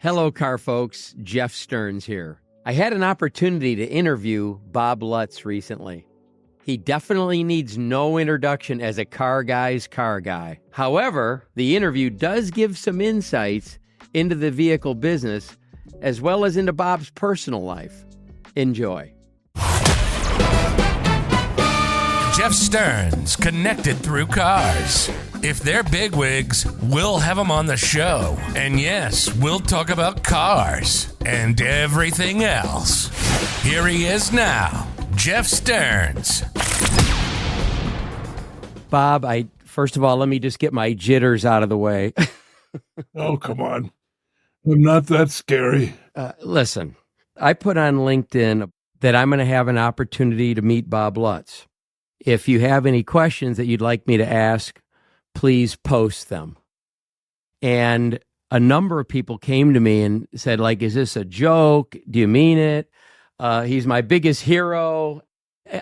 Hello, car folks. Jeff Stearns here. I had an opportunity to interview Bob Lutz recently. He definitely needs no introduction as a car guy's car guy. However, the interview does give some insights into the vehicle business as well as into Bob's personal life. Enjoy. Jeff Stearns, connected through cars. If they're bigwigs, we'll have them on the show. And yes, we'll talk about cars and everything else. Here he is now, Jeff Stearns. Bob, first of all, let me just get my jitters out of the way. Oh, come on. I'm not that scary. Listen, I put on LinkedIn that I'm going to have an opportunity to meet Bob Lutz. If you have any questions that you'd like me to ask, please post them. And a number of people came to me and said, like, is this a joke? Do you mean it? He's my biggest hero.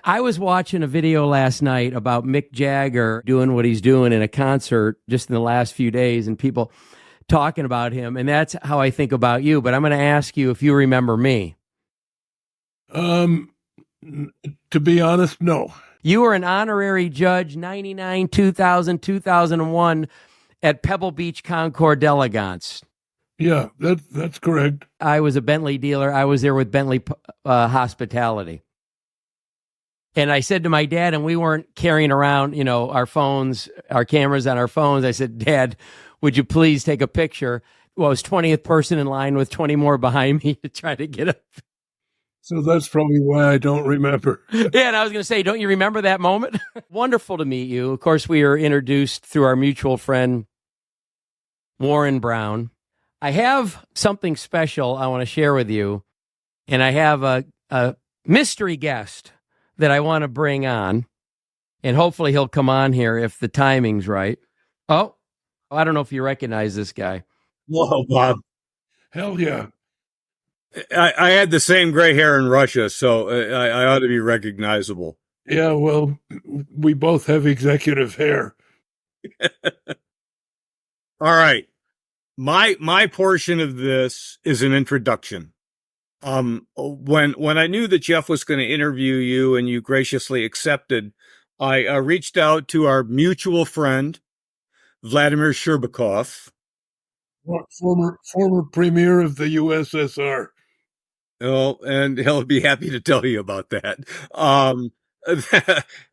I was watching a video last night about Mick Jagger doing what he's doing in a concert just in the last few days and people talking about him. And that's how I think about you. But I'm going to ask you if you remember me. To be honest, no. You were an honorary judge, 99, 2000, 2001 at Pebble Beach Concours d'Elegance. Yeah, that's correct. I was a Bentley dealer. I was there with Bentley Hospitality. And I said to my dad, and we weren't carrying around, our phones, our cameras on our phones. I said, Dad, would you please take a picture? Well, I was 20th person in line with 20 more behind me to try to get a. So that's probably why I don't remember. Yeah, and I was going to say, don't you remember that moment? Wonderful to meet you. Of course, we were introduced through our mutual friend, Warren Browne. I have something special I want to share with you, and I have a mystery guest that I want to bring on, and hopefully he'll come on here if the timing's right. Oh, I don't know if you recognize this guy. Whoa, Bob. Hell yeah. I had the same gray hair in Russia, so I ought to be recognizable. Yeah, well, we both have executive hair. All right. My portion of this is an introduction. When I knew that Jeff was going to interview you and you graciously accepted, I reached out to our mutual friend, Vladimir Sherbakov. Former Premier of the USSR. Oh, and he'll be happy to tell you about that.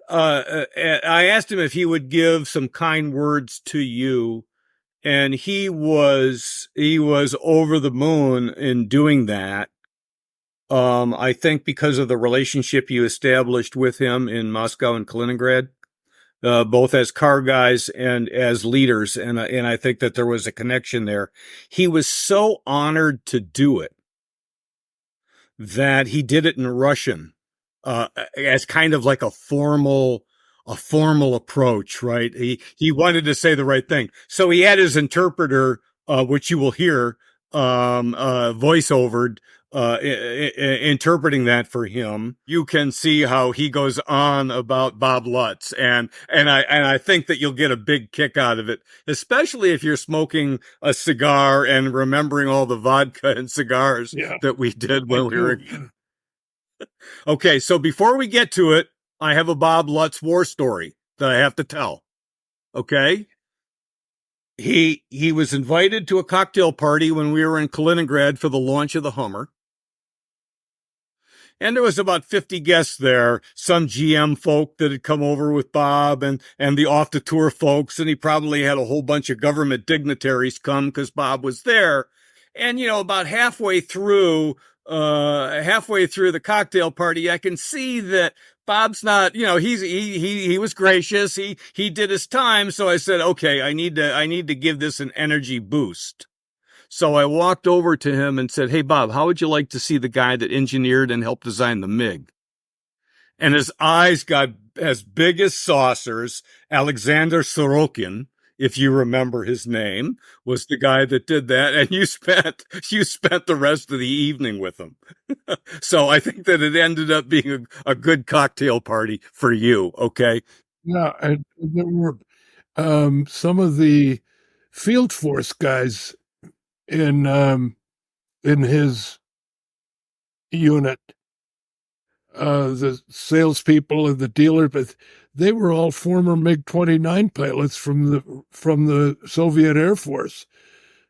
I asked him if he would give some kind words to you, and he was over the moon in doing that. I think because of the relationship you established with him in Moscow and Kaliningrad, both as car guys and as leaders, and I think that there was a connection there. He was so honored to do it that he did it in Russian, as kind of like a formal approach, right? He wanted to say the right thing. So he had his interpreter, which you will hear, voiceovered, interpreting that for him. You can see how he goes on about Bob Lutz, and I think that you'll get a big kick out of it, especially if you're smoking a cigar and remembering all the vodka and cigars that we did when we were. Okay, so before we get to it, I have a Bob Lutz war story that I have to tell. Okay? He was invited to a cocktail party when we were in Kaliningrad for the launch of the Hummer. And there was about 50 guests there, some GM folk that had come over with Bob and the off the tour folks. And he probably had a whole bunch of government dignitaries come because Bob was there. And, about halfway through the cocktail party, I can see that Bob's not, he was gracious. He did his time. So I said, okay, I need to give this an energy boost. So I walked over to him and said, hey, Bob, how would you like to see the guy that engineered and helped design the MiG? And his eyes got as big as saucers. Alexander Sorokin, if you remember his name, was the guy that did that. And you spent the rest of the evening with him. So I think that it ended up being a good cocktail party for you. Okay. Yeah. There were some of the field force guys in in his unit. The salespeople and the dealer, but they were all former MiG-29 pilots from the Soviet Air Force.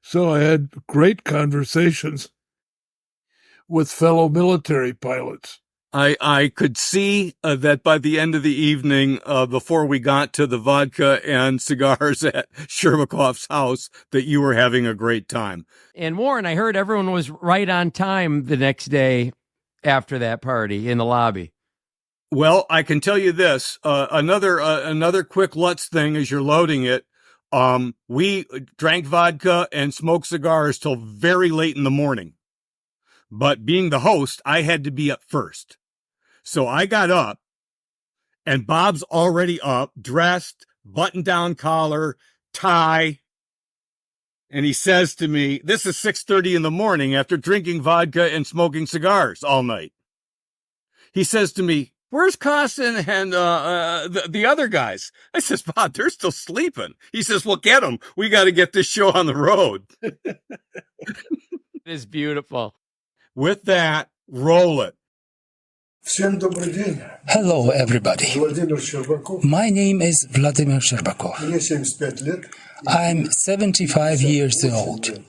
So I had great conversations with fellow military pilots. I could see that by the end of the evening, before we got to the vodka and cigars at Sherbakov's house, that you were having a great time. And Warren, I heard everyone was right on time the next day after that party in the lobby. Well, I can tell you this, another quick Lutz thing as you're loading it. We drank vodka and smoked cigars till very late in the morning. But being the host, I had to be up first. So I got up and Bob's already up, dressed, button-down collar, tie. And he says to me, this is 6:30 in the morning after drinking vodka and smoking cigars all night. He says to me, where's Costin and the other guys? I says, Bob, they're still sleeping. He says, well, get them. We got to get this show on the road. It is beautiful. With that, roll it. Hello, everybody. My name is Vladimir Sherbakov. I'm 75 years old.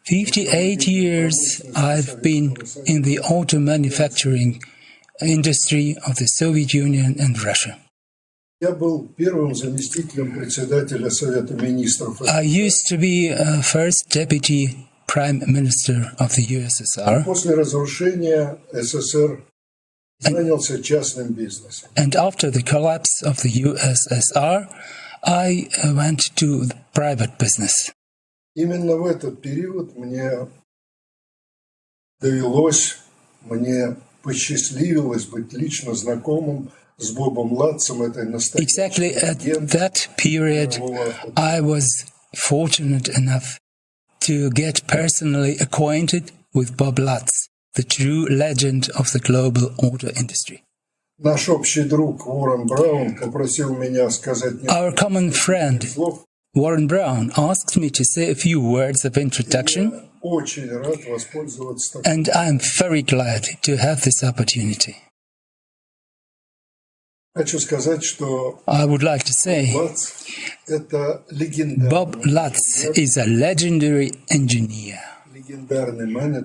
58 years I've been in the auto manufacturing industry of the Soviet Union and Russia. I used to be first deputy prime minister of the USSR. And after the collapse of the USSR, I went to private business. Именно в этот период мне посчастливилось быть лично знакомым с Бобом Латцем. Exactly at that period, I was fortunate enough to get personally acquainted with Bob Lutz, the true legend of the global auto industry. Наш общий друг Warren Browne попросил меня сказать Our common friend Warren Browne asked me to say a few words of introduction, очень рад воспользоваться. and I'm very glad to have this opportunity. Хочу сказать, что I would like to say Латц это легендарный Bob Lutz is a legendary engineer,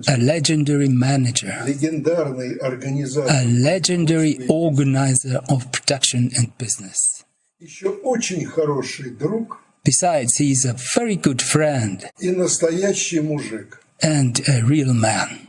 a legendary manager, a legendary organizer of production and business. Еще очень хороший друг Besides, he is a very good friend и настоящий мужик. and a real man.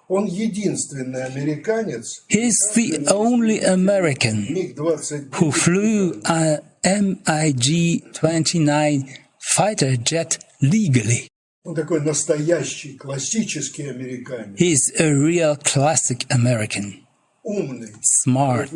Он единственный американец, He is the only American МиГ-29, who flew a MiG-29 fighter jet legally. он такой настоящий, классический американец. He is a real classic American. Умный, Smart,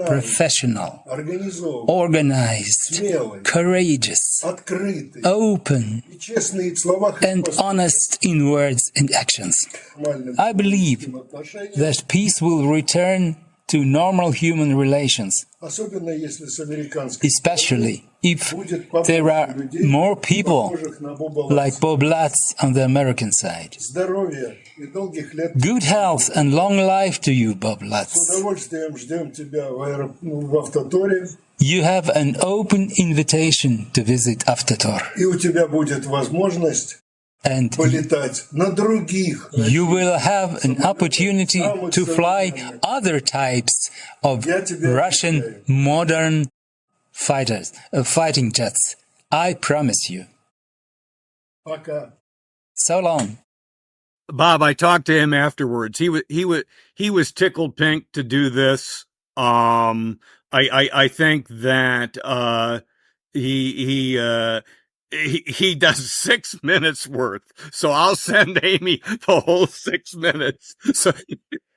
professional, организованный, organized, смелый, courageous, открытый open, и честный в словах и and поступках. honest in words and actions. Нормальным I believe отношениям, that peace will return to normal human relations, особенно если с американской especially if будет побольше there are людей, more people похожих на Боба like Латца. Bob Lutz on the American side. Здоровья и долгих лет. Good health and long life to you, Bob С Lutz. удовольствием ждем тебя в Автоторе, You have an open invitation to visit Avtator, и у тебя будет возможность and полетать на других. you will have an opportunity to fly other types of Russian modern fighting jets. I promise you. Пока. So long. Bob, I talked to him afterwards. He was tickled pink to do this. I think that he does 6 minutes worth. So I'll send Amy the whole 6 minutes. So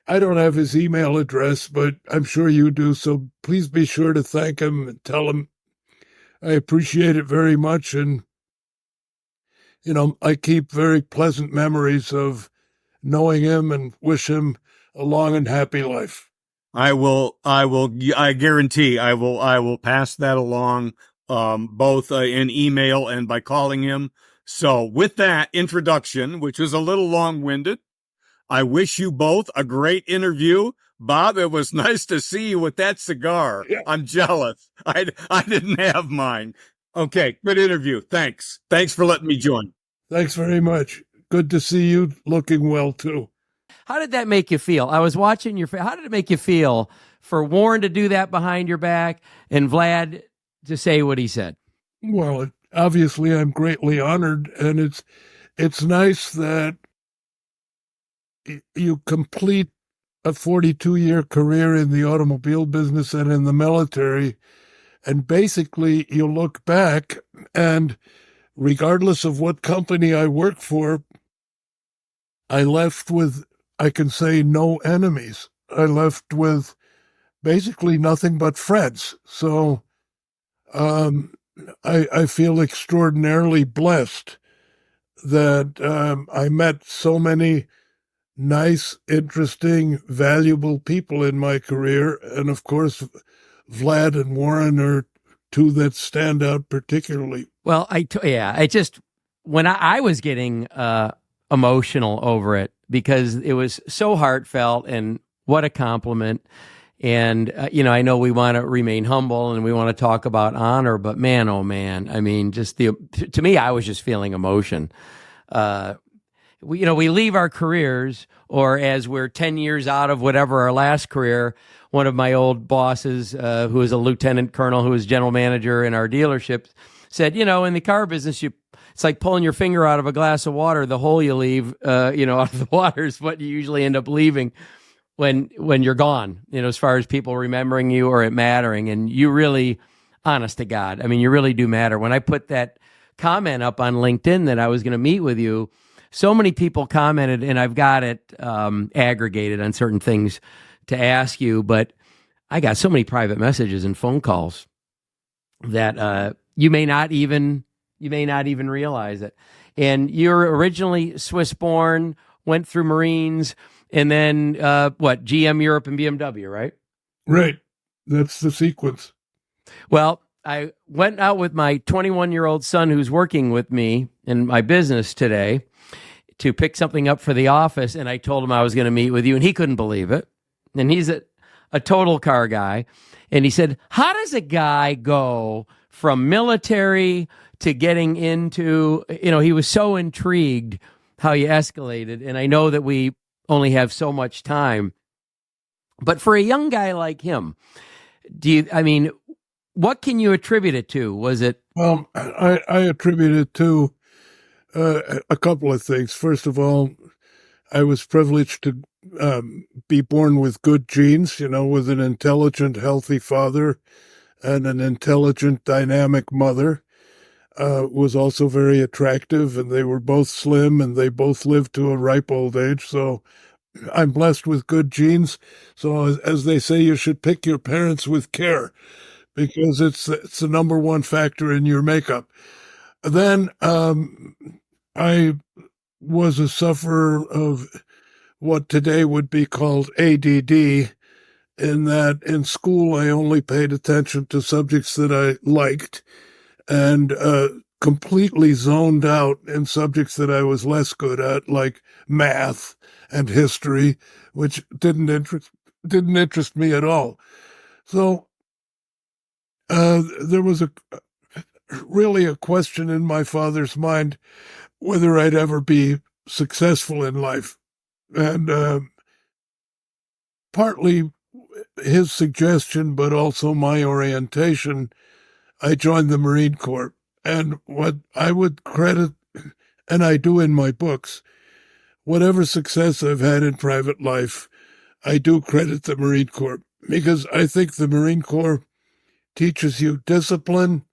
I don't have his email address, but I'm sure you do. So please be sure to thank him and tell him I appreciate it very much. And, you know, I keep very pleasant memories of knowing him and wish him a long and happy life. I guarantee I will pass that along, both in email and by calling him. So with that introduction, which was a little long-winded, I wish you both a great interview. Bob, it was nice to see you with that cigar. Yeah. I'm jealous. I didn't have mine. Okay, good interview. Thanks. Thanks for letting me join. Thanks very much. Good to see you looking well, too. How did that make you feel? I was watching how did it make you feel for Warren to do that behind your back and Vlad to say what he said? Well, obviously, I'm greatly honored, and it's nice that you complete a 42-year career in the automobile business and in the military, and basically you look back, and regardless of what company I work for, I left with, I can say, no enemies. I left with basically nothing but friends. So I feel extraordinarily blessed that I met so many nice, interesting, valuable people in my career. And of course, Vlad and Warren are two that stand out particularly. Well, when I was getting emotional over it because it was so heartfelt and what a compliment. And, I know we want to remain humble and we want to talk about honor, but man, oh man, I mean, to me, I was just feeling emotion. We leave our careers, or as we're 10 years out of whatever our last career, one of my old bosses, who was a lieutenant colonel, who was general manager in our dealership, said, in the car business, it's like pulling your finger out of a glass of water. The hole you leave, out of the water is what you usually end up leaving when you're gone, as far as people remembering you or it mattering. And you really, honest to God, I mean, you really do matter. When I put that comment up on LinkedIn that I was going to meet with you, so many people commented, and I've got it aggregated on certain things to ask you, but I got so many private messages and phone calls that you may not even realize it. And you're originally Swiss-born, went through Marines, and then GM Europe and BMW, right? Right. That's the sequence. Well, I went out with my 21-year-old son who's working with me in my business today to pick something up for the office, and I told him I was going to meet with you, and he couldn't believe it. And he's a total car guy. And he said, how does a guy go from military to getting into, he was so intrigued how you escalated. And I know that we only have so much time, but for a young guy like him, what can you attribute it to? Was it? Well, I attribute it to a couple of things. First of all, I was privileged to be born with good genes, with an intelligent, healthy father and an intelligent, dynamic mother. Was also very attractive, and they were both slim, and they both lived to a ripe old age. So I'm blessed with good genes. So as they say, you should pick your parents with care, because it's the number one factor in your makeup. Then I was a sufferer of what today would be called ADD, in that in school I only paid attention to subjects that I liked, and completely zoned out in subjects that I was less good at, like math and history, which didn't interest me at all. So there was really a question in my father's mind whether I'd ever be successful in life. And partly his suggestion, but also my orientation, I joined the Marine Corps. And what I would credit, and I do in my books, whatever success I've had in private life, I do credit the Marine Corps, because I think the Marine Corps teaches you discipline,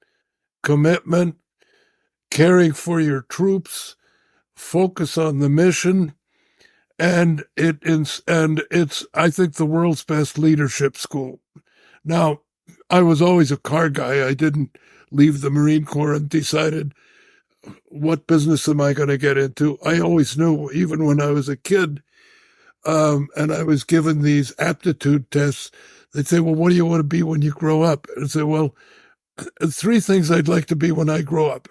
commitment, caring for your troops, focus on the mission, and it's I think the world's best leadership school. Now, I was always a car guy. I didn't leave the Marine Corps and decided, what business am I going to get into? I always knew, even when I was a kid, and I was given these aptitude tests, they'd say, well, what do you want to be when you grow up? And I'd say, well, 3 things I'd like to be when I grow up.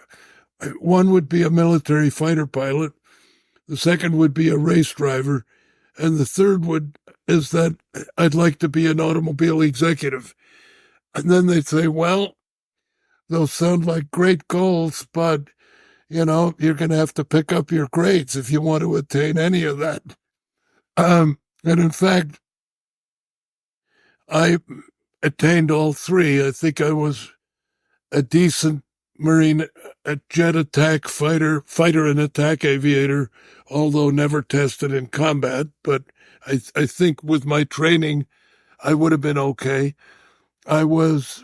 one would be a military fighter pilot, the second would be a race driver, and the third is that I'd like to be an automobile executive. And then they'd say, well, those sound like great goals, but, you're going to have to pick up your grades if you want to attain any of that. And in fact, I attained all three. I think I was a decent Marine, a jet attack fighter and attack aviator, although never tested in combat. But I think with my training, I would have been okay. I was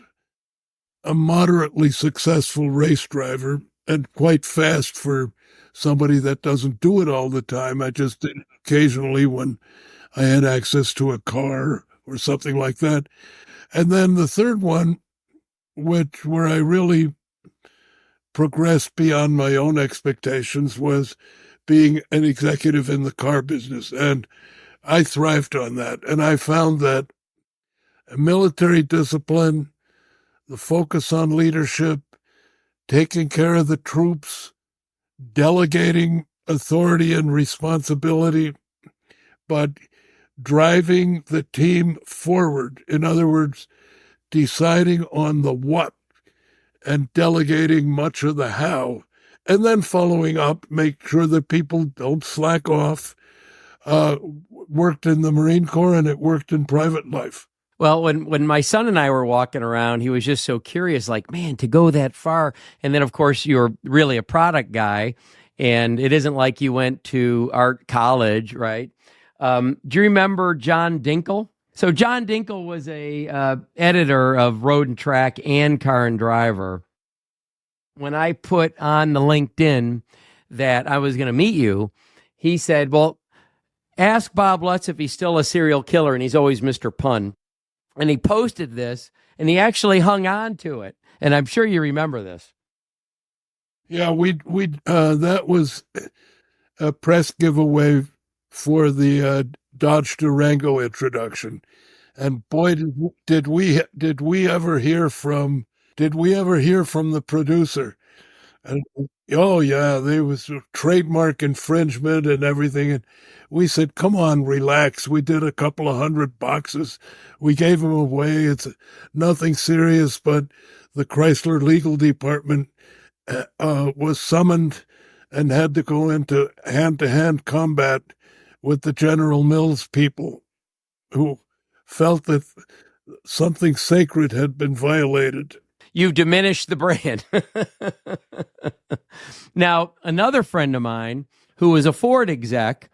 a moderately successful race driver and quite fast for somebody that doesn't do it all the time. I just did occasionally when I had access to a car or something like that. And then the third one, where I really progressed beyond my own expectations, was being an executive in the car business. And I thrived on that. And I found that military discipline, the focus on leadership, taking care of the troops, delegating authority and responsibility, but driving the team forward. In other words, deciding on the what and delegating much of the how, and then following up, make sure that people don't slack off. Worked in the Marine Corps and it worked in private life. Well, when my son and I were walking around, he was just so curious, like, man, to go that far. And then, of course, you're really a product guy, and it isn't like you went to art college, right? Do you remember John Dinkle? So John Dinkle was a editor of Road and Track and Car and Driver. When I put on the LinkedIn that I was going to meet you, he said, well, ask Bob Lutz if he's still a serial killer, and he's always Mr. Pun. And he posted this, and he actually hung on to it. And I'm sure you remember this. Yeah, we that was a press giveaway for the Dodge Durango introduction. And boy, did we ever hear from the producer. And oh yeah, there was a trademark infringement and everything. And we said, come on, relax. We did a couple of 100 boxes. We gave them away. It's nothing serious, but the Chrysler legal department was summoned and had to go into hand-to-hand combat with the General Mills people who felt that something sacred had been violated. You've diminished the brand. Now, another friend of mine who was a Ford exec,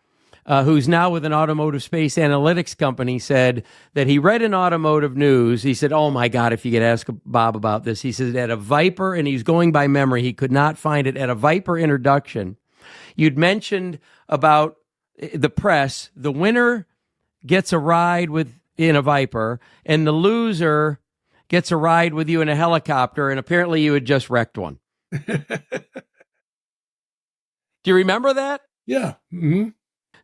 who's now with an automotive space analytics company, said that he read in Automotive News. He said, oh my God, if you could ask Bob about this. He said at a Viper, and he's going by memory, he could not find it, at a Viper introduction, you'd mentioned about the press, the winner gets a ride in a Viper, and the loser gets a ride with you in a helicopter, and apparently you had just wrecked one. Do you remember that? Yeah. Mm-hmm.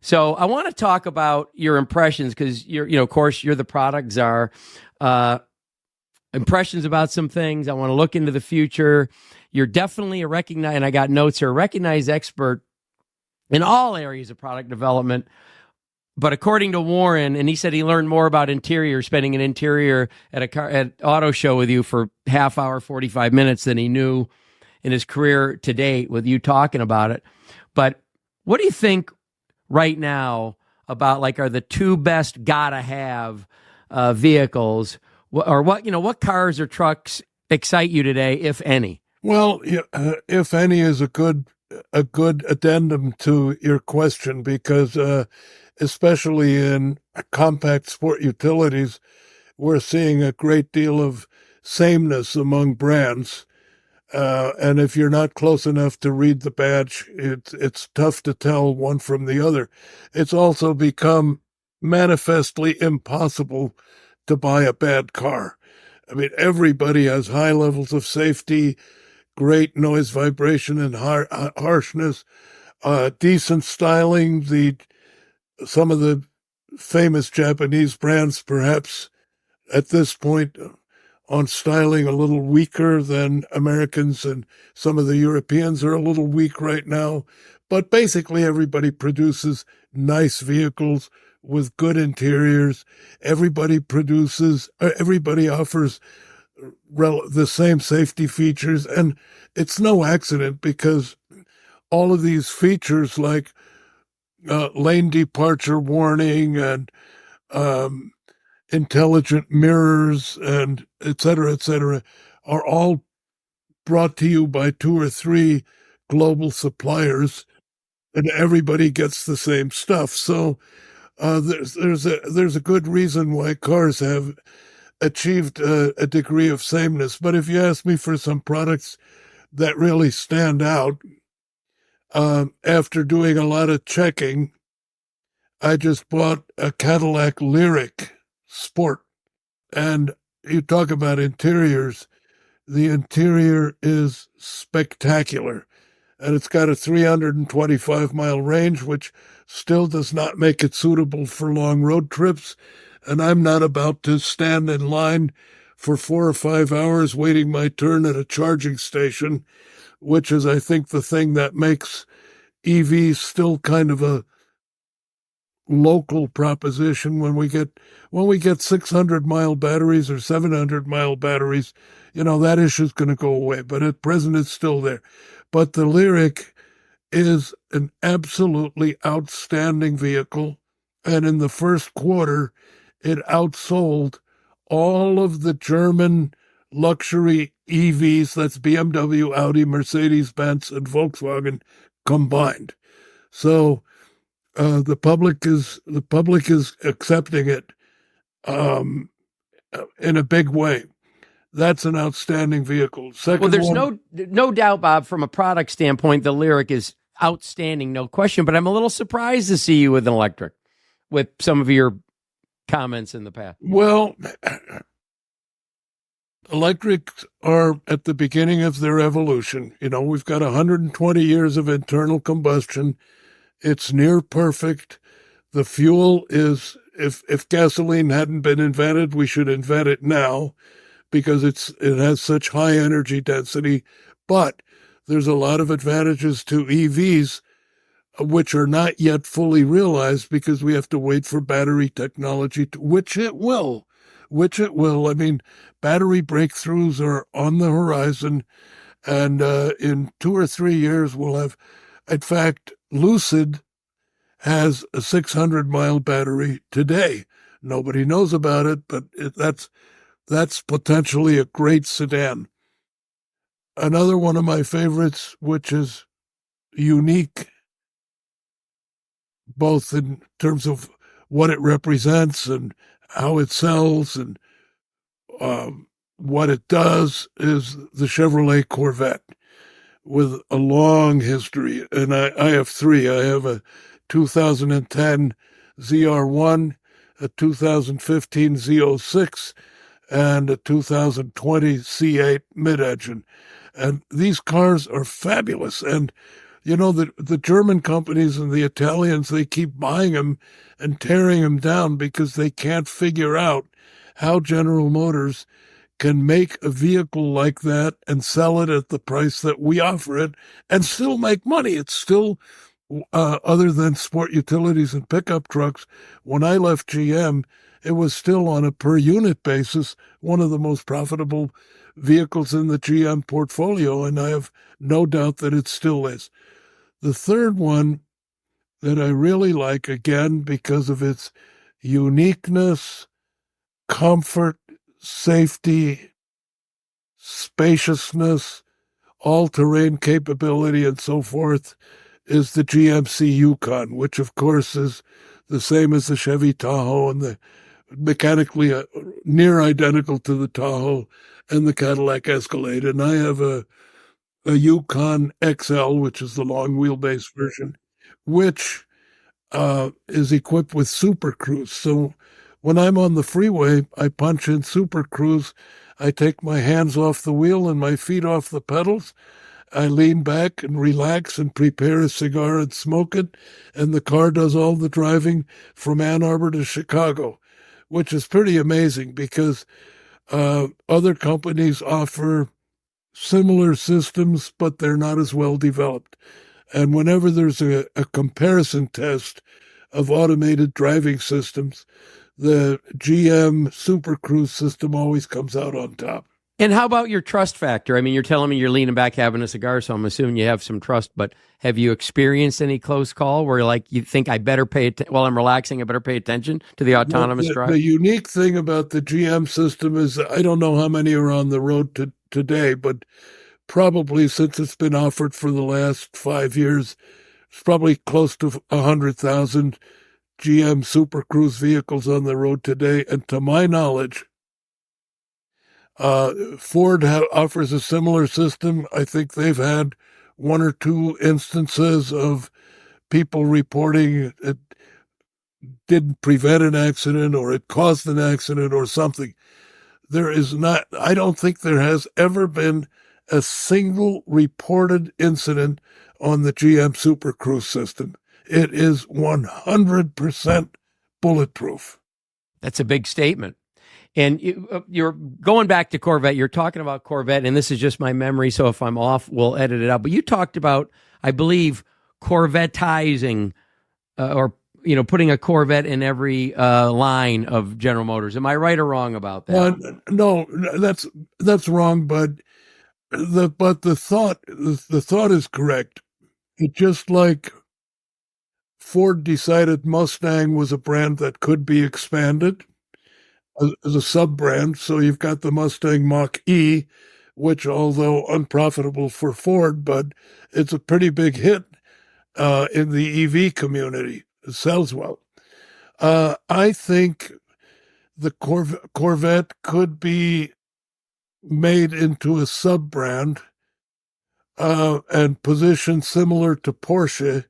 So I want to talk about your impressions, because of course, you're the product czar. Impressions about some things. I want to look into the future. You're definitely and I got notes here, a recognized expert in all areas of product development. But according to Warren, and he said he learned more about interior, spending an interior at auto show with you for half hour, 45 minutes than he knew in his career to date with you talking about it. But what do you think right now about, like, are the two best gotta have vehicles, or what cars or trucks excite you today, if any? Well, if any is a good addendum to your question, because especially in compact sport utilities, we're seeing a great deal of sameness among brands. And if you're not close enough to read the badge, it's tough to tell one from the other. It's also become manifestly impossible to buy a bad car. I mean, everybody has high levels of safety, great noise, vibration, and harshness, decent styling. Some of the famous Japanese brands, perhaps at this point, on styling a little weaker than Americans, and some of the Europeans are a little weak right now. But basically, everybody produces nice vehicles with good interiors. Everybody offers the same safety features. And it's no accident, because all of these features like lane departure warning and intelligent mirrors and et cetera, are all brought to you by 2 or 3 global suppliers, and everybody gets the same stuff. So there's a good reason why cars have achieved a degree of sameness. But if you ask me for some products that really stand out, after doing a lot of checking, I just bought a Cadillac Lyriq Sport. And you talk about interiors, the interior is spectacular. And it's got a 325-mile range, which still does not make it suitable for long road trips. And I'm not about to stand in line for 4 or 5 hours waiting my turn at a charging station, which is, I think, the thing that makes EVs still kind of a local proposition. When we get 600-mile batteries or 700-mile batteries, that issue is going to go away. But at present, it's still there. But the Lyriq is an absolutely outstanding vehicle. And in the first quarter, it outsold all of the German luxury EVs, that's BMW, Audi, Mercedes-Benz, and Volkswagen combined. So the public is accepting it in a big way. That's an outstanding vehicle. Well, there's no doubt, Bob, from a product standpoint, the Lyriq is outstanding, no question. But I'm a little surprised to see you with an electric, with some of your comments in the past. Well, electrics are at the beginning of their evolution. We've got 120 years of internal combustion. It's near perfect. The fuel is, if gasoline hadn't been invented, we should invent it now, because it has such high energy density. But there's a lot of advantages to EVs, which are not yet fully realized, because we have to wait for battery technology, which it will. I mean, battery breakthroughs are on the horizon, and in 2 or 3 years we'll have, in fact, Lucid has a 600-mile battery today. Nobody knows about it, but that's potentially a great sedan. Another one of my favorites, which is unique, both in terms of what it represents and how it sells and what it does, is the Chevrolet Corvette, with a long history. And I have 3. I have a 2010 ZR1, a 2015 Z06, and a 2020 C8 mid-engine. And these cars are fabulous. And, the German companies and the Italians, they keep buying them and tearing them down, because they can't figure out how General Motors can make a vehicle like that and sell it at the price that we offer it and still make money. It's still, other than sport utilities and pickup trucks, when I left GM, it was still on a per unit basis one of the most profitable vehicles in the GM portfolio, and I have no doubt that it still is. The third one that I really like, again, because of its uniqueness, comfort, safety, spaciousness, all-terrain capability, and so forth, is the GMC Yukon, which, of course, is the same as the Chevy Tahoe, and mechanically near identical to the Tahoe and the Cadillac Escalade. And I have a Yukon XL, which is the long wheelbase version, which is equipped with Super Cruise. So when I'm on the freeway, I punch in Super Cruise. I take my hands off the wheel and my feet off the pedals. I lean back and relax and prepare a cigar and smoke it. And the car does all the driving from Ann Arbor to Chicago, which is pretty amazing, because Other companies offer similar systems, but they're not as well developed. And whenever there's a comparison test of automated driving systems, the GM Super Cruise system always comes out on top. And how about your trust factor? I mean, you're telling me you're leaning back having a cigar, so I'm assuming you have some trust, but have you experienced any close call where like you think I better while I'm relaxing, I better pay attention to the autonomous drive? The unique thing about the GM system is I don't know how many are on the road today, but probably since it's been offered for the last 5 years, it's probably close to 100,000 GM Super Cruise vehicles on the road today. And to my knowledge, Ford offers a similar system. I think they've had 1 or 2 instances of people reporting it didn't prevent an accident or it caused an accident or something. I don't think there has ever been a single reported incident on the GM Super Cruise system. It is 100% bulletproof. That's a big statement. And you're going back to Corvette. You're talking about Corvette, and this is just my memory, so if I'm off, we'll edit it out. But you talked about, I believe, Corvetteizing or putting a Corvette in every line of General Motors. Am I right or wrong about that? No, that's wrong. But the thought is correct. It just like Ford decided Mustang was a brand that could be expanded as a sub-brand. So you've got the Mustang Mach-E, which, although unprofitable for Ford, but it's a pretty big hit in the EV community. It sells well. I think the Corvette could be made into a sub-brand and positioned similar to Porsche.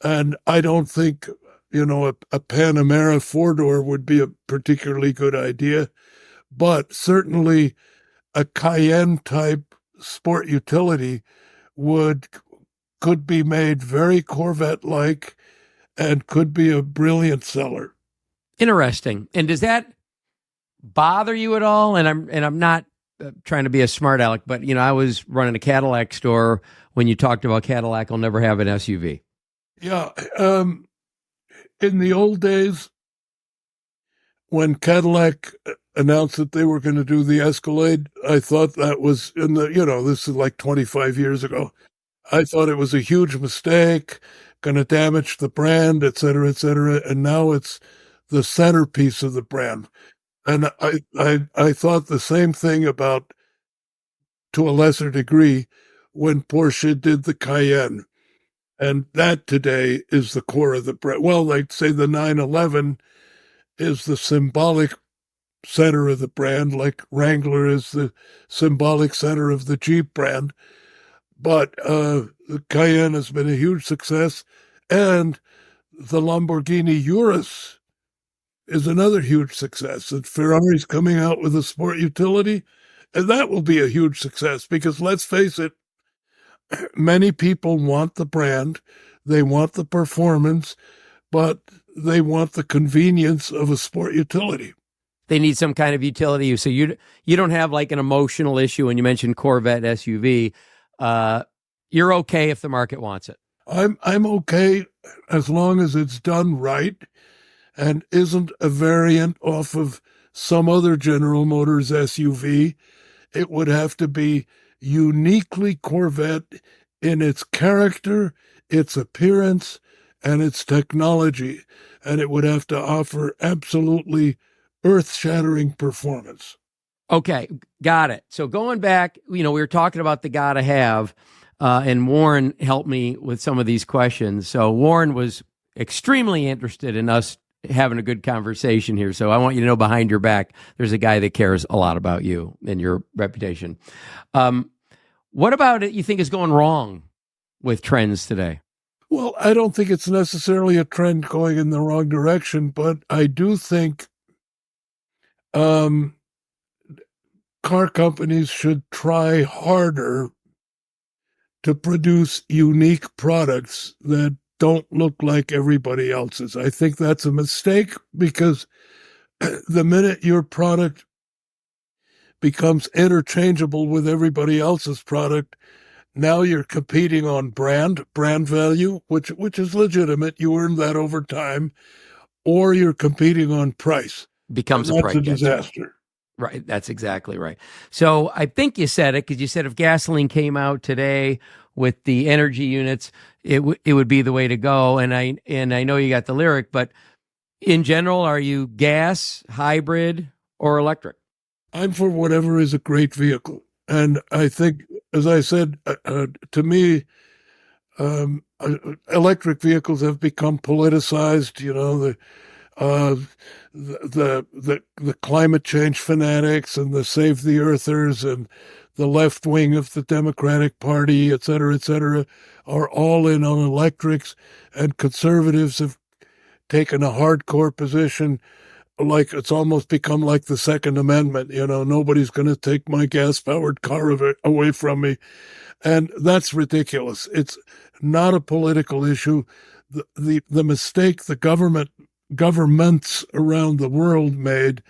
And I don't think a Panamera four-door would be a particularly good idea, but certainly a Cayenne-type sport utility could be made very Corvette-like and could be a brilliant seller. Interesting. And does that bother you at all? And I'm not trying to be a smart aleck, but I was running a Cadillac store when you talked about Cadillac will never have an SUV. Yeah. In the old days, when Cadillac announced that they were going to do the Escalade, I thought that was this is like 25 years ago. I thought it was a huge mistake, going to damage the brand, et cetera, et cetera. And now it's the centerpiece of the brand. And I thought the same thing about, to a lesser degree, when Porsche did the Cayenne. And that today is the core of the brand. Well, they'd say the 911 is the symbolic center of the brand, like Wrangler is the symbolic center of the Jeep brand. But the Cayenne has been a huge success. And the Lamborghini Urus is another huge success. And Ferrari's coming out with a sport utility. And that will be a huge success because, let's face it, many people want the brand, they want the performance, but they want the convenience of a sport utility. They need some kind of utility. So you don't have like an emotional issue when you mentioned Corvette SUV. You're okay if the market wants it. I'm okay as long as it's done right and isn't a variant off of some other General Motors SUV. It would have to be uniquely Corvette in its character, its appearance, and its technology, and it would have to offer absolutely earth-shattering performance. Okay, got it. So going back, we were talking about the gotta have, and Warren helped me with some of these questions. So Warren was extremely interested in us having a good conversation here. So I want you to know behind your back, there's a guy that cares a lot about you and your reputation. What about it you think is going wrong with trends today? Well, I don't think it's necessarily a trend going in the wrong direction, but I do think car companies should try harder to produce unique products that don't look like everybody else's. I think that's a mistake because the minute your product becomes interchangeable with everybody else's product, now you're competing on brand value, which is legitimate. You earn that over time, or you're competing on price. Becomes and a that's price a disaster. Right. That's exactly right. So I think you said it because you said if gasoline came out today with the energy units, it would be the way to go. And I know you got the lyric, but in general, are you gas, hybrid, or electric? I'm for whatever is a great vehicle. And I think, as I said, to me, electric vehicles have become politicized. You know, the climate change fanatics and the save the earthers and the left wing of the Democratic Party, et cetera, are all in on electrics, and conservatives have taken a hardcore position. Like it's almost become like the Second Amendment. You know, nobody's going to take my gas-powered car away from me. And that's ridiculous. It's not a political issue. The mistake the governments around the world made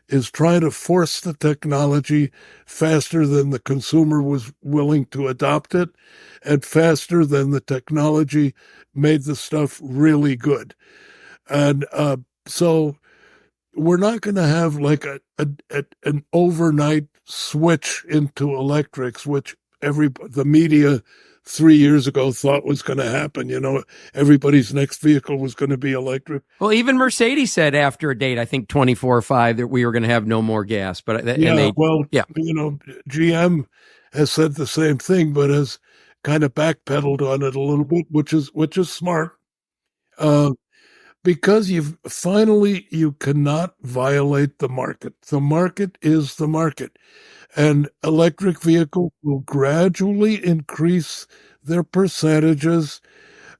is trying to force the technology faster than the consumer was willing to adopt it, and faster than the technology made the stuff really good. And so we're not going to have like an overnight switch into electrics, which the media 3 years ago thought was going to happen. You know, everybody's next vehicle was going to be electric. Well, even Mercedes said after a date, I think 24 or 5, that we were going to have no more gas. But you know, GM has said the same thing, but has kind of backpedaled on it a little bit, which is smart. Because you cannot violate the market. The market is the market. And electric vehicles will gradually increase their percentages.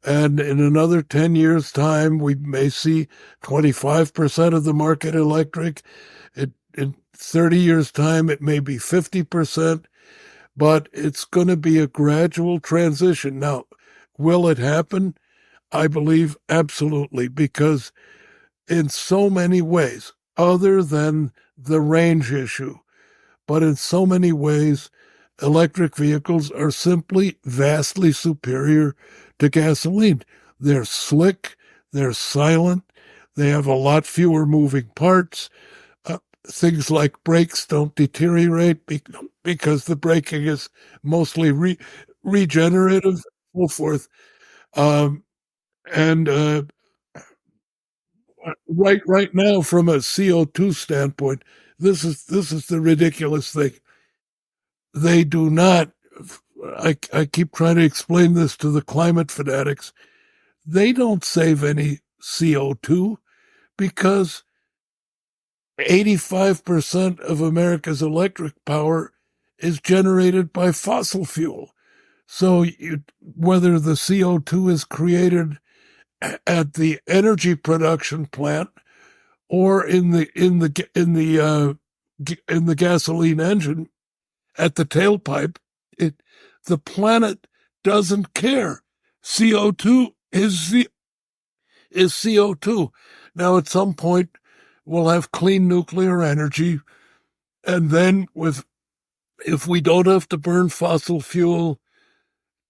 And in another 10 years' time, we may see 25% of the market electric. In 30 years' time, it may be 50%. But it's going to be a gradual transition. Now, will it happen? I believe absolutely, because in so many ways, other than the range issue, but in so many ways, electric vehicles are simply vastly superior to gasoline. They're slick, they're silent, they have a lot fewer moving parts. Things like brakes don't deteriorate because the braking is mostly regenerative, so forth. And right now, from a CO2 standpoint, this is the ridiculous thing. They do not. I keep trying to explain this to the climate fanatics. They don't save any CO2 because 85% of America's electric power is generated by fossil fuel. So whether the CO2 is created at the energy production plant or in the gasoline engine at the tailpipe, the planet doesn't care. CO2 is CO2. Now, at some point, we'll have clean nuclear energy, and then if we don't have to burn fossil fuel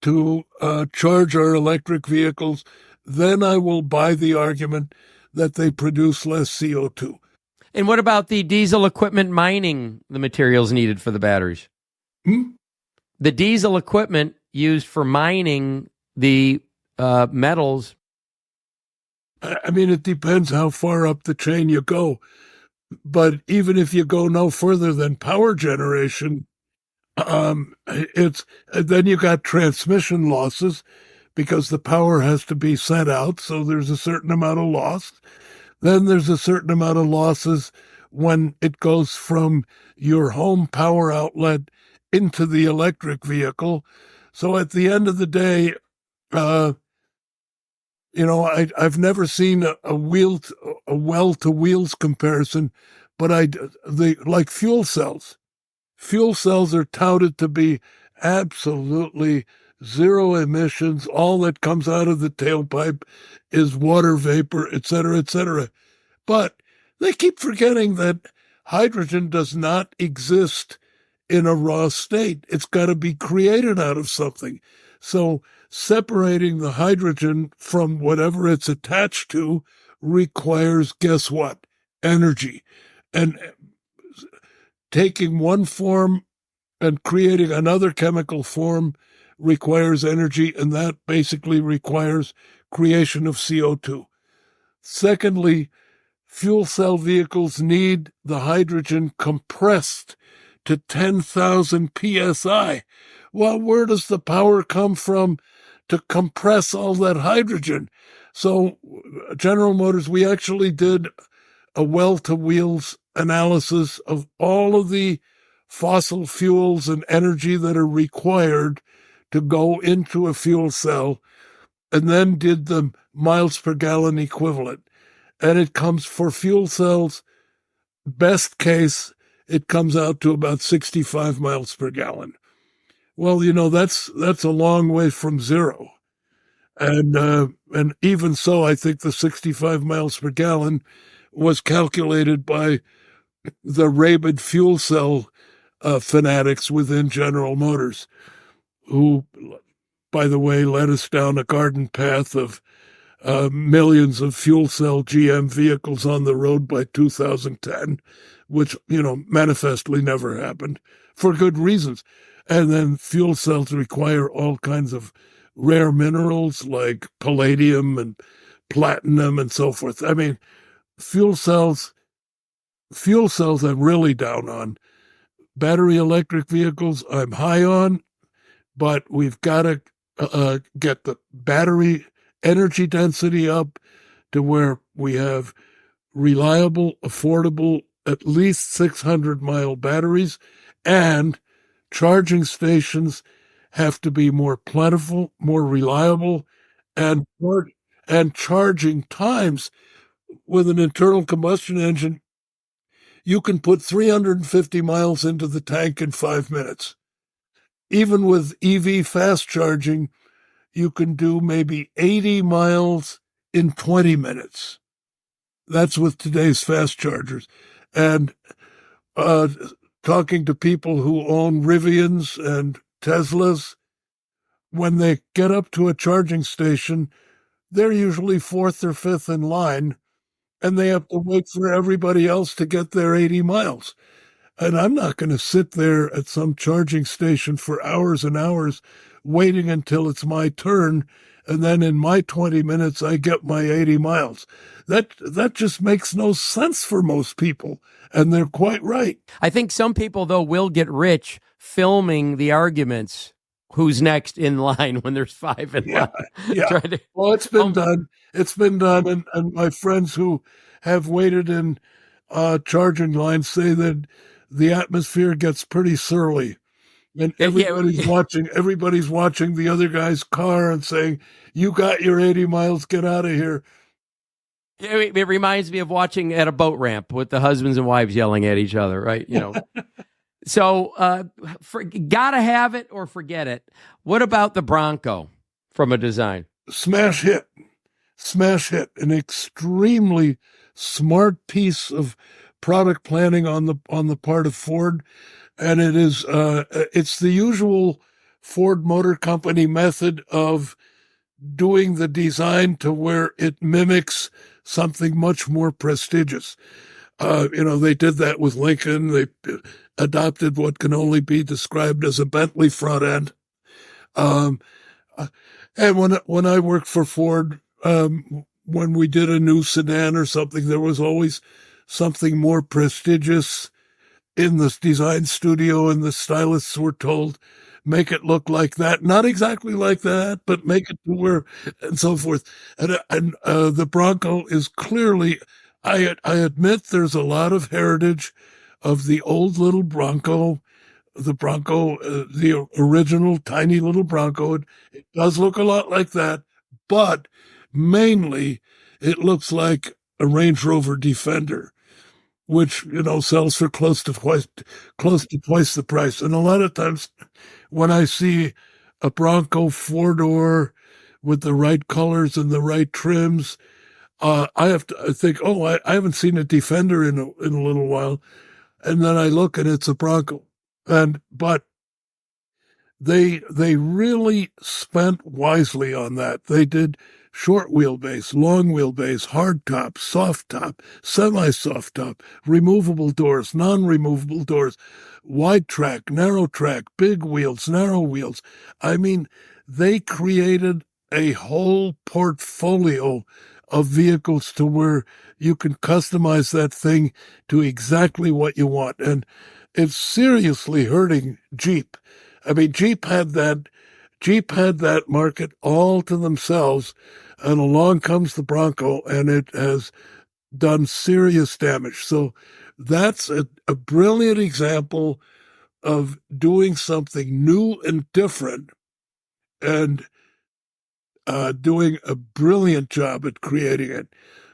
to charge our electric vehicles, then I will buy the argument that they produce less CO2. And what about the diesel equipment mining the materials needed for the batteries? The diesel equipment used for mining the metals. I mean, it depends how far up the chain you go. But even if you go no further than power generation, it's then you got transmission losses because the power has to be sent out. So there's a certain amount of loss. Then there's a certain amount of losses when it goes from your home power outlet into the electric vehicle. So at the end of the day, I've never seen a well-to-wheels comparison, but like fuel cells. Fuel cells are touted to be absolutely zero emissions. All that comes out of the tailpipe is water vapor, et cetera, et cetera. But they keep forgetting that hydrogen does not exist in a raw state. It's got to be created out of something. So separating the hydrogen from whatever it's attached to requires, guess what? Energy. And taking one form and creating another chemical form requires energy, and that basically requires creation of CO2. Secondly, fuel cell vehicles need the hydrogen compressed to 10,000 psi. Well, where does the power come from to compress all that hydrogen? So, General Motors, we actually did a well-to-wheels analysis of all of the fossil fuels and energy that are required to go into a fuel cell, and then did the miles per gallon equivalent. And it comes for fuel cells, best case, it comes out to about 65 miles per gallon. Well, that's a long way from zero. And even so, I think the 65 miles per gallon was calculated by the rabid fuel cell fanatics within General Motors, who, by the way, led us down a garden path of millions of fuel cell GM vehicles on the road by 2010, which, manifestly never happened for good reasons. And then fuel cells require all kinds of rare minerals like palladium and platinum and so forth. I mean, fuel cells I'm really down on. Battery electric vehicles I'm high on, but we've got to get the battery energy density up to where we have reliable, affordable, at least 600-mile batteries, and charging stations have to be more plentiful, more reliable, and charging times. With an internal combustion engine, you can put 350 miles into the tank in 5 minutes. Even with EV fast charging, you can do maybe 80 miles in 20 minutes. That's with today's fast chargers. And talking to people who own Rivians and Teslas, when they get up to a charging station, they're usually fourth or fifth in line, and they have to wait for everybody else to get their 80 miles. And I'm not going to sit there at some charging station for hours and hours waiting until it's my turn, and then in my 20 minutes I get my 80 miles. That just makes no sense for most people, and they're quite right. I think some people, though, will get rich filming the arguments. Who's next in line when there's 5 in line? Yeah. Well, it's been done. It's been done, and my friends who have waited in charging lines say that the atmosphere gets pretty surly, and everybody's watching the other guy's car and saying, "You got your 80 miles, get out of here." It reminds me of watching at a boat ramp with the husbands and wives yelling at each other, right? So, gotta have it or forget it. What about the Bronco from a design? Smash hit. An extremely smart piece of product planning on the part of Ford, and it is it's the usual Ford Motor Company method of doing the design to where it mimics something much more prestigious. They did that with Lincoln. They adopted what can only be described as a Bentley front end. And when I worked for Ford, when we did a new sedan or something, there was always something more prestigious in the design studio, and the stylists were told, make it look like that. Not exactly like that, but make it to where, and so forth. And the Bronco is clearly, I admit there's a lot of heritage of the old little Bronco, the original tiny little Bronco. It does look a lot like that, but mainly it looks like a Range Rover Defender, which, sells for close to twice the price. And a lot of times when I see a Bronco 4-door with the right colors and the right trims, I have to think, I haven't seen a Defender in a little while. And then I look and it's a Bronco. But they really spent wisely on that. They did short wheelbase, long wheelbase, hard top, soft top, semi-soft top, removable doors, non-removable doors, wide track, narrow track, big wheels, narrow wheels. I mean, they created a whole portfolio of vehicles to where you can customize that thing to exactly what you want. And it's seriously hurting Jeep. I mean, Jeep had that market all to themselves, and along comes the Bronco, and it has done serious damage. So that's a brilliant example of doing something new and different, and doing a brilliant job at creating it.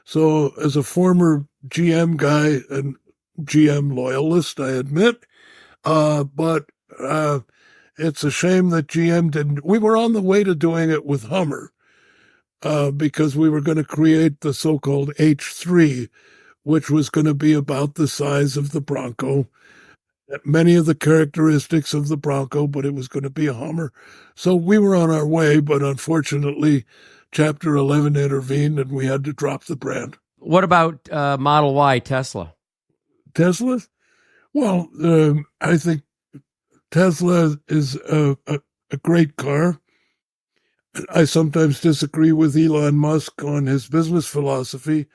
So as a former GM guy and GM loyalist, I admit, but it's a shame that GM didn't. We were on the way to doing it with Hummer, because we were going to create the so-called H3, which was going to be about the size of the Bronco, many of the characteristics of the Bronco, but it was going to be a Hummer. So we were on our way, but unfortunately, Chapter 11 intervened and we had to drop the brand. What about Model Y Tesla? Tesla? Well, I think Tesla is a great car. I sometimes disagree with Elon Musk on his business philosophy,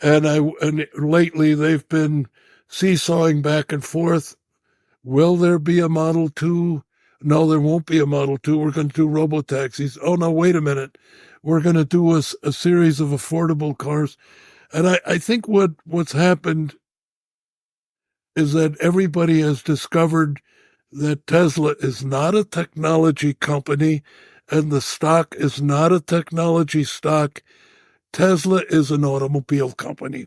and lately they've been seesawing back and forth. Will there be a Model 2? No, there won't be a Model 2. We're going to do robo-taxis. Oh, no, wait a minute. We're going to do a series of affordable cars. And I think what's happened is that everybody has discovered that Tesla is not a technology company and the stock is not a technology stock. Tesla is an automobile company,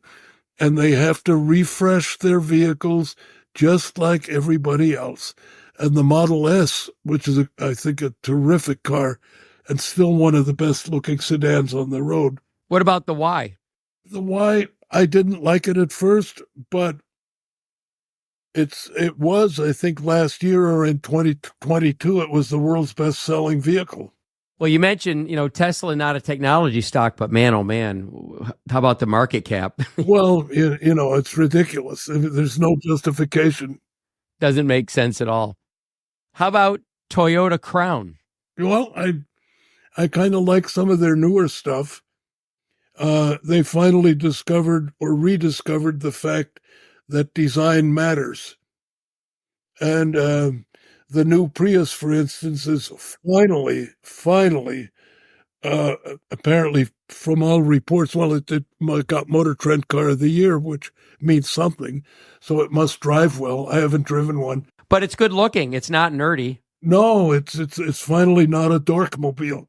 and they have to refresh their vehicles just like everybody else. And the Model S, which is, I think, a terrific car and still one of the best looking sedans on the road. What about the Y? The Y, I didn't like it at first, but it was, I think, last year or in 2022, it was the world's best selling vehicle. Well, you mentioned, Tesla, not a technology stock, but man, oh man, how about the market cap? Well, it's ridiculous. There's no justification. Doesn't make sense at all. How about Toyota Crown? Well, I kind of like some of their newer stuff. They finally discovered or rediscovered the fact that design matters. And the new Prius, for instance, is finally, apparently from all reports, well, it got Motor Trend Car of the Year, which means something. So it must drive well. I haven't driven one. But it's good looking. It's not nerdy. No, it's finally not a dorkmobile.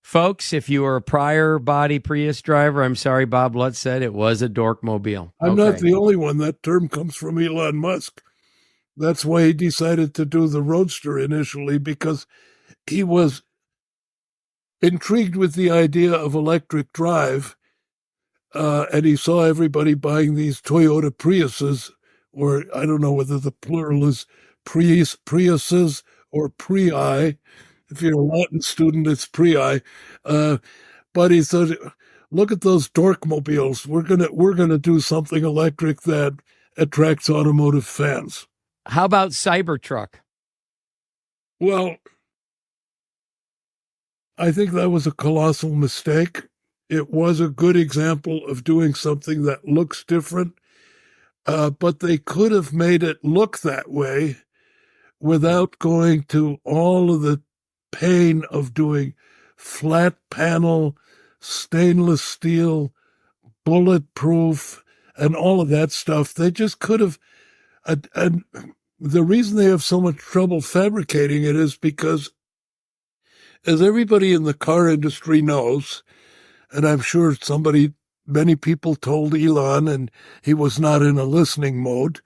Folks, if you were a prior body Prius driver, I'm sorry, Bob Lutz said it was a dorkmobile. I'm not the only one. That term comes from Elon Musk. That's why he decided to do the Roadster initially, because he was intrigued with the idea of electric drive, and he saw everybody buying these Toyota Priuses, or I don't know whether the plural is Priuses or Prii. If you're a Latin student, it's Prii. But he said, "Look at those dorkmobiles. We're gonna do something electric that attracts automotive fans." How about Cybertruck? Well, I think that was a colossal mistake. It was a good example of doing something that looks different, but they could have made it look that way without going to all of the pain of doing flat panel, stainless steel, bulletproof, and all of that stuff. They just could have. And the reason they have so much trouble fabricating it is because, as everybody in the car industry knows, and I'm sure many people told Elon, and he was not in a listening mode,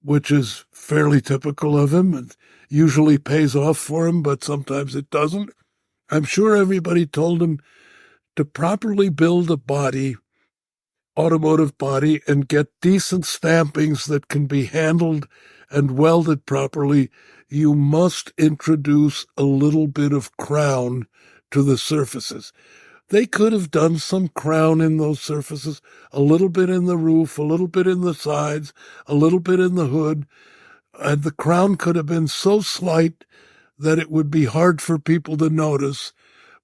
which is fairly typical of him and usually pays off for him, but sometimes it doesn't. I'm sure everybody told him to properly build a body automotive body and get decent stampings that can be handled and welded properly, you must introduce a little bit of crown to the surfaces. They could have done some crown in those surfaces, a little bit in the roof, a little bit in the sides, a little bit in the hood, and the crown could have been so slight that it would be hard for people to notice,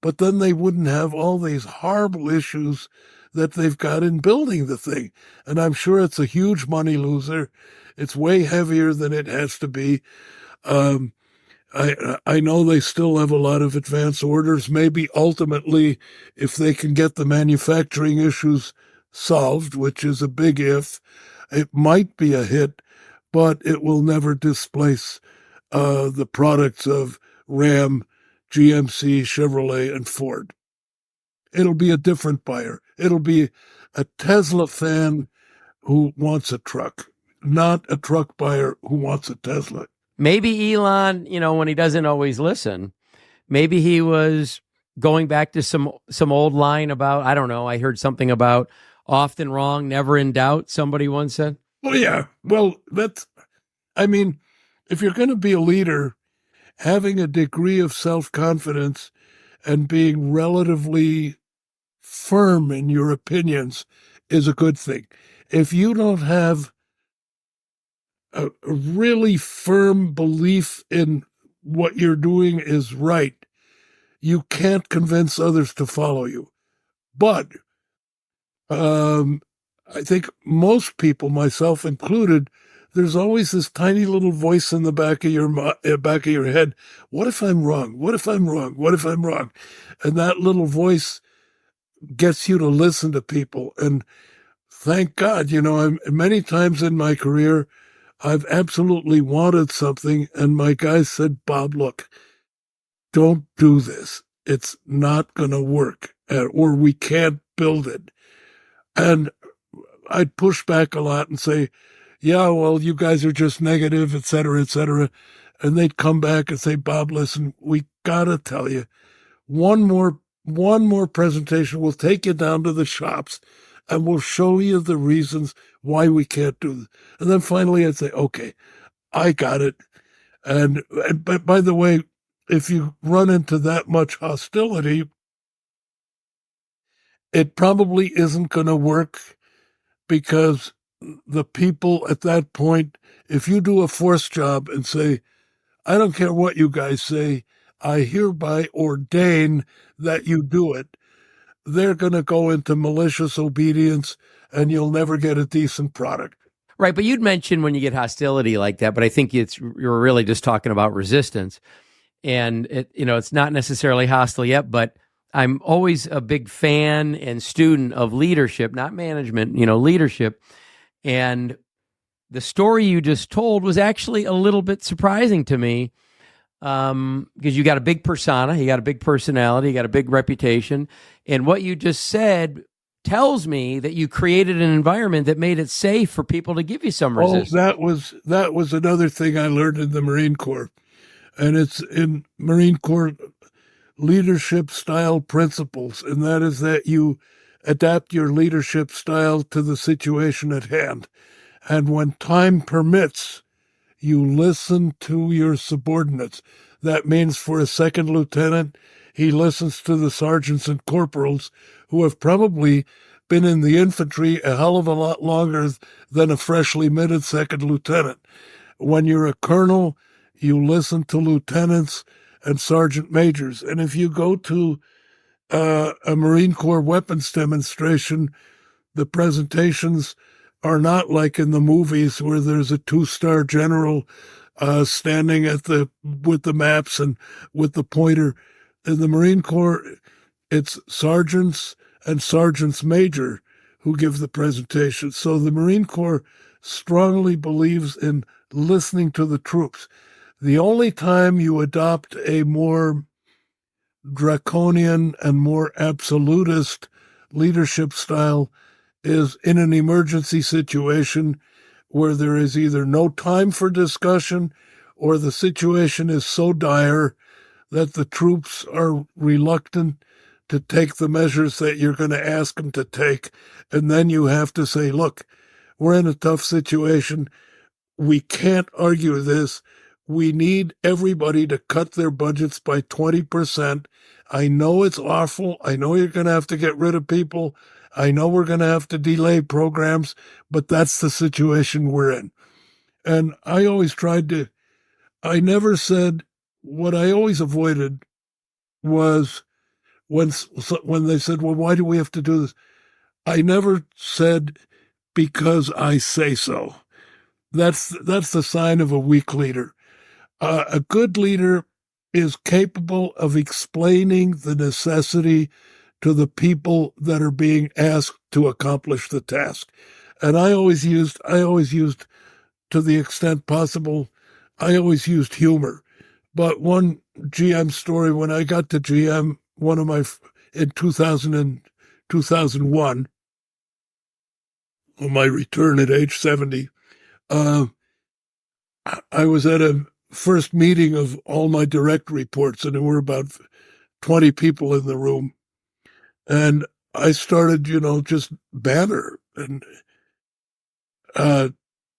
but then they wouldn't have all these horrible issues that they've got in building the thing. And I'm sure it's a huge money loser. It's way heavier than it has to be. I know they still have a lot of advance orders. Maybe ultimately, if they can get the manufacturing issues solved, which is a big if, it might be a hit, but it will never displace the products of Ram, GMC, Chevrolet, and Ford. It'll be a different buyer. It'll be a Tesla fan who wants a truck, not a truck buyer who wants a Tesla. Maybe Elon, when he doesn't always listen, maybe he was going back to some old line about, I don't know, I heard something about often wrong, never in doubt, somebody once said. Oh, yeah. Well, if you're going to be a leader, having a degree of self-confidence and being relatively firm in your opinions is a good thing. If you don't have a really firm belief in what you're doing is right, you can't convince others to follow you. But I think most people, myself included, there's always this tiny little voice in the back of your head. What if I'm wrong? What if I'm wrong? What if I'm wrong? And that little voice gets you to listen to people. And thank God, many times in my career, I've absolutely wanted something. And my guy said, Bob, look, don't do this. It's not going to work, or we can't build it. And I'd push back a lot and say, yeah, well, you guys are just negative, et cetera, et cetera. And they'd come back and say, Bob, listen, we got to tell you, one more presentation. We'll take you down to the shops and we'll show you the reasons why we can't do this. And then finally I'd say, okay, I got it. But by the way, if you run into that much hostility, it probably isn't going to work, because the people at that point, if you do a force job and say, I don't care what you guys say, I hereby ordain that you do it, they're going to go into malicious obedience and you'll never get a decent product. Right, but you'd mentioned when you get hostility like that, but I think you're really just talking about resistance. And it's not necessarily hostile yet, but I'm always a big fan and student of leadership, not management, leadership. And the story you just told was actually a little bit surprising to me, because you got a big persona, you got a big personality, you got a big reputation. And what you just said tells me that you created an environment that made it safe for people to give you some resistance. That was another thing I learned in the Marine Corps. And it's in Marine Corps leadership style principles, and that is that you adapt your leadership style to the situation at hand. And when time permits, you listen to your subordinates. That means for a second lieutenant, he listens to the sergeants and corporals who have probably been in the infantry a hell of a lot longer than a freshly minted second lieutenant. When you're a colonel, you listen to lieutenants and sergeant majors. And if you go to a Marine Corps weapons demonstration, the presentations are not like in the movies where there's a 2-star general standing with the maps and with the pointer. In the Marine Corps, it's sergeants and sergeants major who give the presentation. So the Marine Corps strongly believes in listening to the troops. The only time you adopt a more draconian and more absolutist leadership style is in an emergency situation where there is either no time for discussion or the situation is so dire that the troops are reluctant to take the measures that you're going to ask them to take. And then you have to say, look, we're in a tough situation. We can't argue this. We need everybody to cut their budgets by 20%. I know it's awful. I know you're going to have to get rid of people. I know we're going to have to delay programs, but that's the situation we're in. And I always I never said, what I always avoided was when they said, well, why do we have to do this? I never said, because I say so. That's the sign of a weak leader. A good leader is capable of explaining the necessity to the people that are being asked to accomplish the task. And I always used, to the extent possible, I always used humor. But one GM story, when I got to GM, in 2001, on my return at age 70, I was at a first meeting of all my direct reports, and there were about 20 people in the room. And I started, just banter and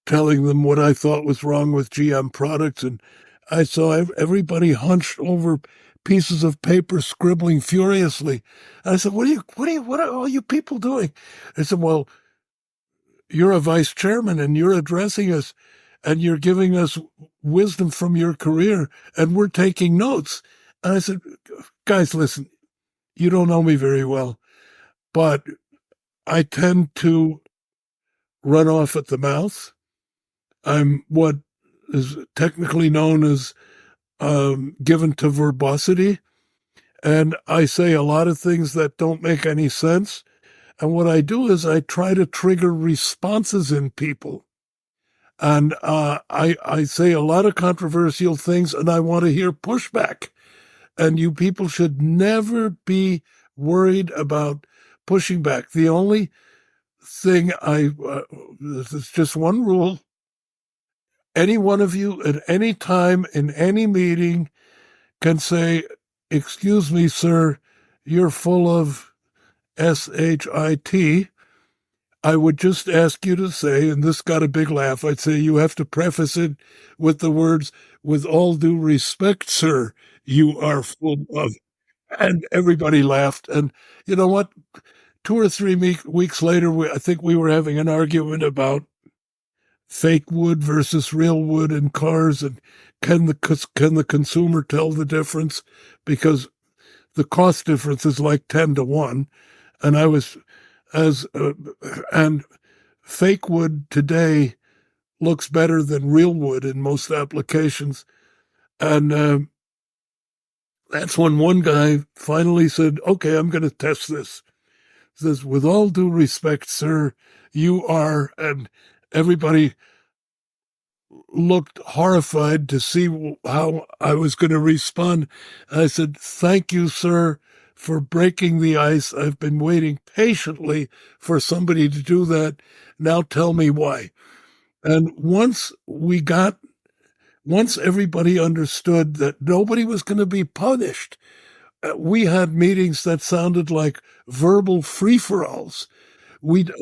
telling them what I thought was wrong with GM products. And I saw everybody hunched over pieces of paper, scribbling furiously. And I said, what are all you people doing? I said, well, you're a vice chairman and you're addressing us and you're giving us wisdom from your career and we're taking notes. And I said, guys, listen, you don't know me very well, but I tend to run off at the mouth. I'm what is technically known as given to verbosity. And I say a lot of things that don't make any sense. And what I do is I try to trigger responses in people. And I say a lot of controversial things, and I want to hear pushback. And you people should never be worried about pushing back. The only thing there's just one rule. Any one of you at any time in any meeting can say, excuse me, sir, you're full of SHIT. I would just ask you to say, and this got a big laugh, I'd say you have to preface it with the words, with all due respect, sir, you are full of, and everybody laughed. And you know what? 2 or 3 weeks later, I think we were having an argument about fake wood versus real wood in cars, and can the consumer tell the difference? Because the cost difference is like 10-1, and and fake wood today looks better than real wood in most applications, and that's when one guy finally said, "Okay, I'm going to test this." He says, "With all due respect, sir, you are," and everybody looked horrified to see how I was going to respond. I said, "Thank you, sir, for breaking the ice. I've been waiting patiently for somebody to do that. Now tell me why." And once everybody understood that nobody was going to be punished, we had meetings that sounded like verbal free-for-alls. We'd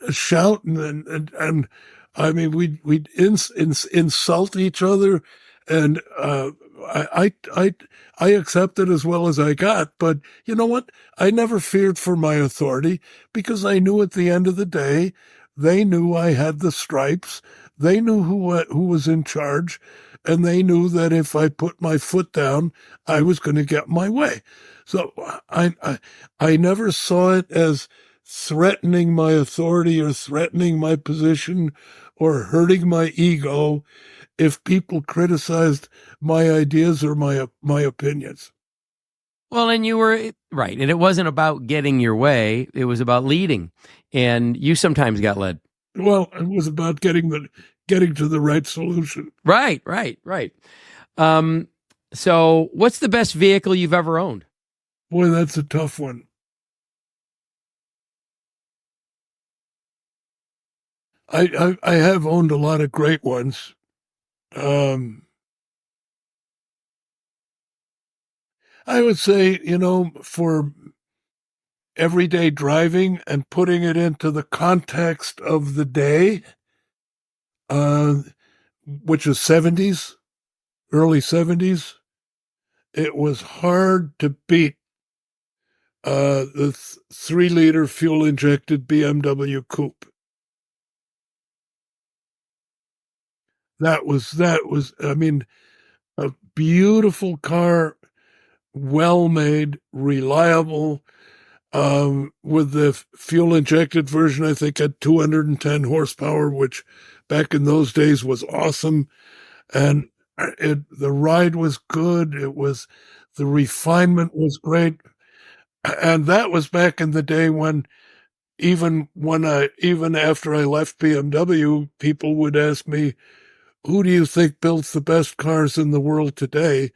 shout and I mean, we'd insult each other, and I accepted as well as I got. But you know what? I never feared for my authority because I knew at the end of the day, they knew I had the stripes. They knew who was in charge, and they knew that if I put my foot down, I was going to get my way. So I never saw it as threatening my authority or threatening my position or hurting my ego if people criticized my ideas or my opinions. Well, and you were right. And it wasn't about getting your way. It was about leading. And you sometimes got led. Well, it was about getting to the right solution. Right. So what's the best vehicle you've ever owned? Boy, that's a tough one. I have owned a lot of great ones. I would say, for everyday driving and putting it into the context of the day, which is 70s, early 70s, it was hard to beat the 3-liter fuel-injected BMW coupe. That was, I mean, a beautiful car, well-made, reliable. With the fuel-injected version, I think had 210 horsepower, which back in those days was awesome. And the ride was good. The refinement was great. And that was back in the day when even after I left BMW, people would ask me, who do you think builds the best cars in the world today?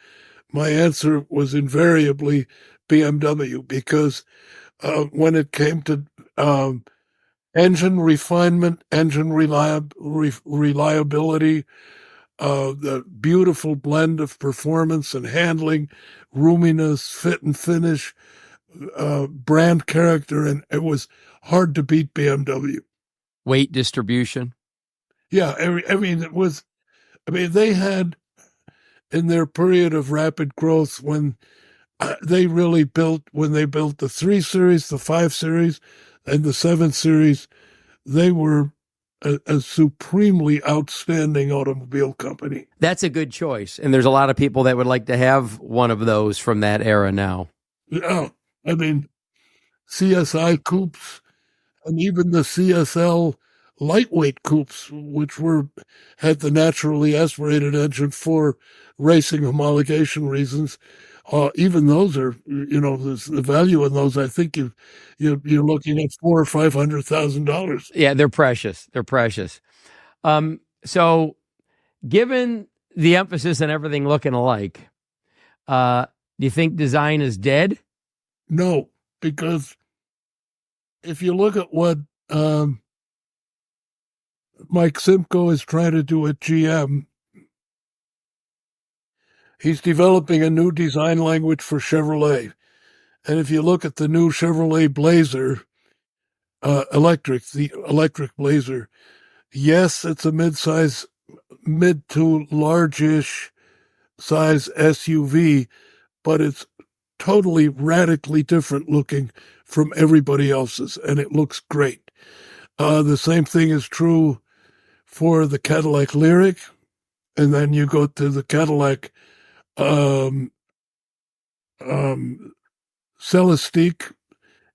My answer was invariably BMW, because when it came to engine refinement, engine reliability, the beautiful blend of performance and handling, roominess, fit and finish, brand character, and it was hard to beat BMW. Weight distribution. Yeah, they had, in their period of rapid growth, when they built the 3 Series, the 5 Series, and the 7 Series, they were a supremely outstanding automobile company. That's a good choice. And there's a lot of people that would like to have one of those from that era now. Yeah, I mean, CSI coupes and even the CSL lightweight coupes, which had the naturally aspirated engine for racing homologation reasons. Even those are, the value in those, I think you're looking at $400,000 or $500,000. Yeah, they're precious. They're precious. So given the emphasis on everything looking alike, do you think design is dead? No, because if you look at what Mike Simcoe is trying to do at GM, he's developing a new design language for Chevrolet. And if you look at the new Chevrolet Blazer, the electric Blazer, yes, it's a mid to large-ish size SUV, but it's totally radically different looking from everybody else's, and it looks great. The same thing is true for the Cadillac Lyriq, and then you go to the Cadillac Celestiq,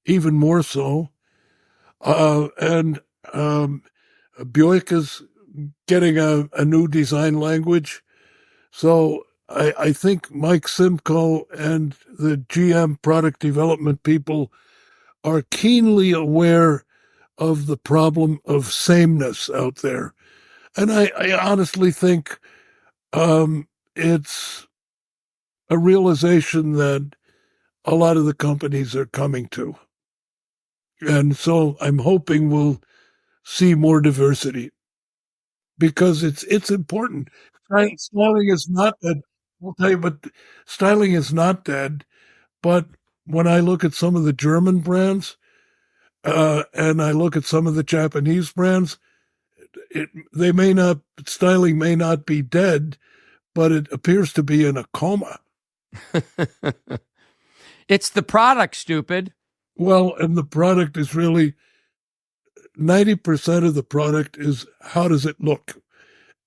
even more so. And Buick is getting a new design language. So I think Mike Simcoe and the GM product development people are keenly aware of the problem of sameness out there. And I honestly think it's a realization that a lot of the companies are coming to. And so I'm hoping we'll see more diversity, because it's important. Styling is not dead. I'll tell you, but styling is not dead. But when I look at some of the German brands, and I look at some of the Japanese brands, styling may not be dead, but it appears to be in a coma. It's the product, stupid. Well, and the product is really 90% of the product is how does it look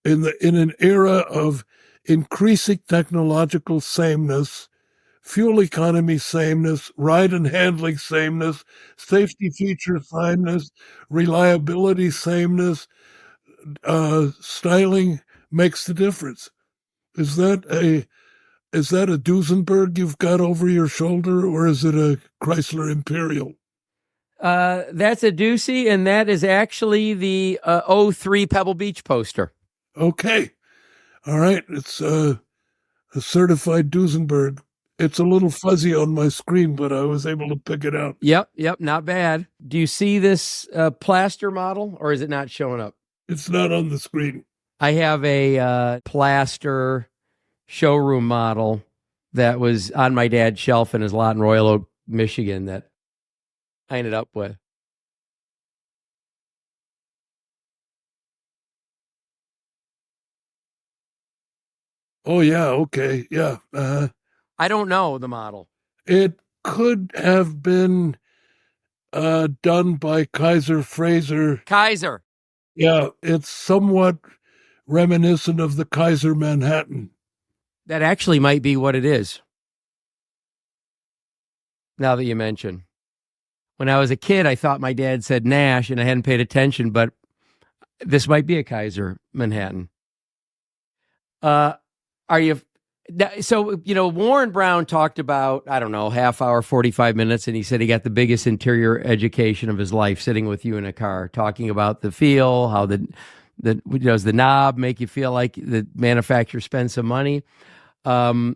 in an era of increasing technological sameness, fuel economy sameness, ride and handling sameness, safety feature sameness, reliability sameness. Styling makes the difference. Is that a Duesenberg you've got over your shoulder, or is it a Chrysler Imperial? That's a Ducey, and that is actually the 03 Pebble Beach poster. Okay. All right. It's a certified Duesenberg. It's a little fuzzy on my screen, but I was able to pick it out. Yep, not bad. Do you see this plaster model, or is it not showing up? It's not on the screen. I have a plaster showroom model that was on my dad's shelf in his lot in Royal Oak, Michigan, that I ended up with. Oh, yeah. Okay. Yeah. I don't know the model. It could have been done by Kaiser Fraser. Kaiser. Yeah. It's somewhat reminiscent of the Kaiser Manhattan. That actually might be what it is. Now that you mention. When I was a kid, I thought my dad said Nash and I hadn't paid attention, but this might be a Kaiser Manhattan. Are you... So, Warren Browne talked about, I don't know, half hour, 45 minutes, and he said he got the biggest interior education of his life sitting with you in a car, talking about the feel, how does the knob make you feel like the manufacturer spends some money. But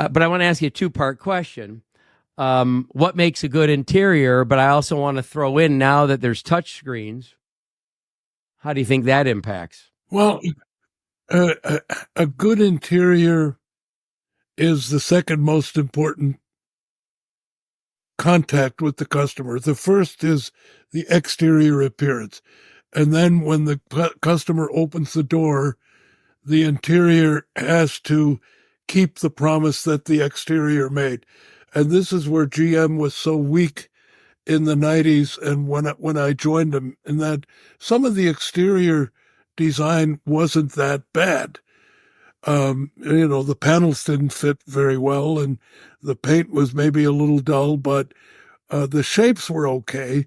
I want to ask you a two-part question. What makes a good interior? But I also want to throw in, now that there's touch screens, how do you think that impacts? Well, a good interior is the second most important contact with the customer. The first is the exterior appearance. And then when the customer opens the door, the interior has to keep the promise that the exterior made. And this is where GM was so weak in the 90s and when I joined them, in that some of the exterior design wasn't that bad. The panels didn't fit very well and the paint was maybe a little dull, but the shapes were okay.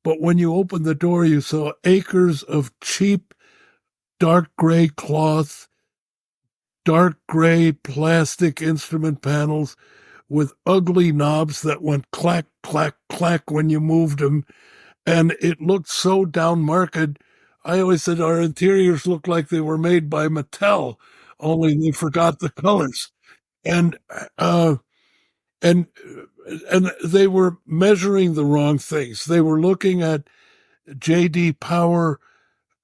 But when you opened the door, you saw acres of cheap, dark gray cloth, dark gray plastic instrument panels with ugly knobs that went clack, clack, clack when you moved them. And it looked so down market. I always said our interiors looked like they were made by Mattel, only they forgot the colors. And and they were measuring the wrong things. They were looking at J.D. Power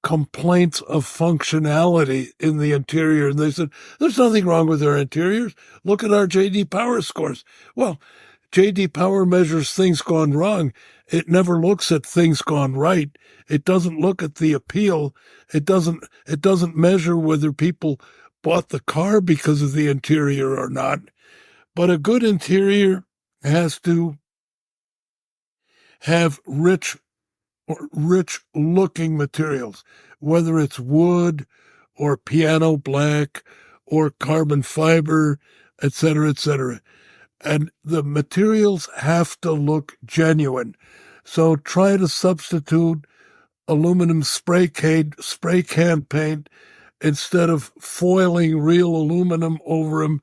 complaints of functionality in the interior. And they said, there's nothing wrong with our interiors. Look at our J.D. Power scores. Well, J.D. Power measures things gone wrong. It never looks at things gone right. It doesn't look at the appeal. It doesn't measure whether people bought the car because of the interior or not. But a good interior has to have rich looking materials, whether it's wood or piano black or carbon fiber, et cetera, et cetera. And the materials have to look genuine. So try to substitute aluminum spray can paint instead of foiling real aluminum over them.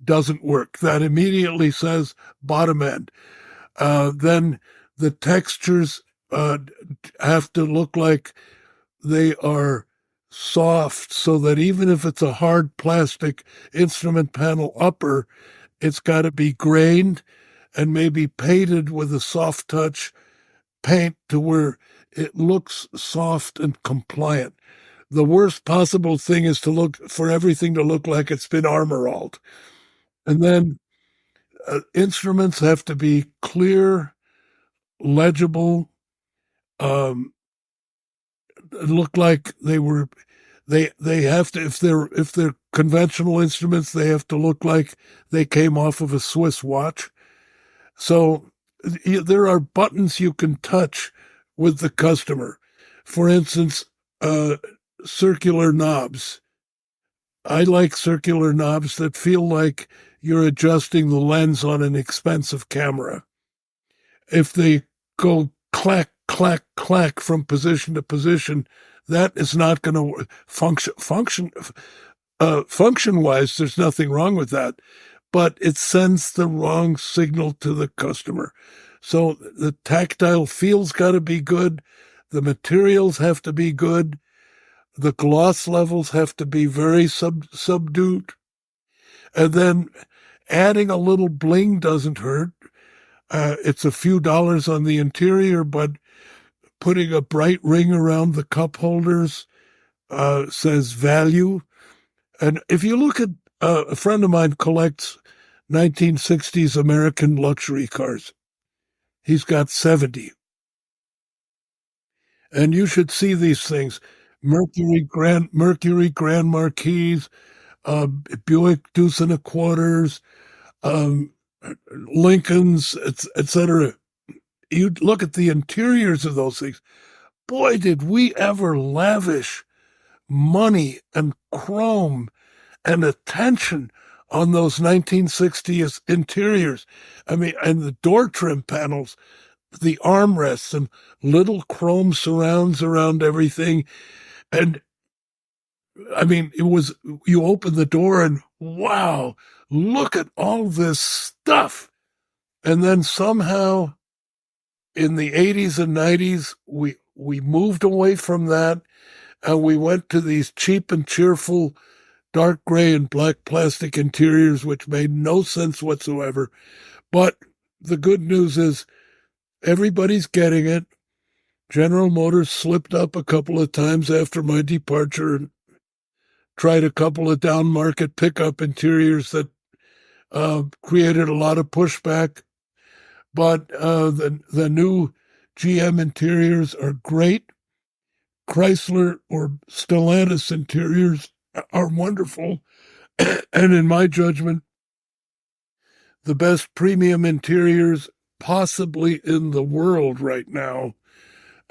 Doesn't work. That immediately says bottom end. Then the textures have to look like they are soft, so that even if it's a hard plastic instrument panel upper, it's got to be grained and maybe painted with a soft touch paint to where it looks soft and compliant. The worst possible thing is for everything to look like it's been armoralled. And then instruments have to be clear, legible, look like they have to, if they're conventional instruments, they have to look like they came off of a Swiss watch. So there are buttons you can touch with the customer. For instance, circular knobs. I like circular knobs that feel like you're adjusting the lens on an expensive camera. If they go clack, clack, clack from position to position, that is not going to function. Function-wise, there's nothing wrong with that, but it sends the wrong signal to the customer. So the tactile feel's got to be good. The materials have to be good. The gloss levels have to be very subdued. And then adding a little bling doesn't hurt. It's a few dollars on the interior, but putting a bright ring around the cup holders says value. And if you look at a friend of mine collects 1960s American luxury cars. He's got 70. And you should see these things. Mercury Grand Marquis, Buick Deuce and a Quarters, Lincolns, etc. You look at the interiors of those things. Boy, did we ever lavish money and chrome and attention on those 1960s interiors. I mean, and the door trim panels, the armrests, and little chrome surrounds around everything. And I mean, it was, you open the door and wow, look at all this stuff. And then somehow in the 80s and 90s, we moved away from that and we went to these cheap and cheerful dark gray and black plastic interiors, which made no sense whatsoever. But the good news is everybody's getting it. General Motors slipped up a couple of times after my departure and tried a couple of down market pickup interiors that created a lot of pushback. But the new GM interiors are great. Chrysler or Stellantis interiors are wonderful. And in my judgment, the best premium interiors possibly in the world right now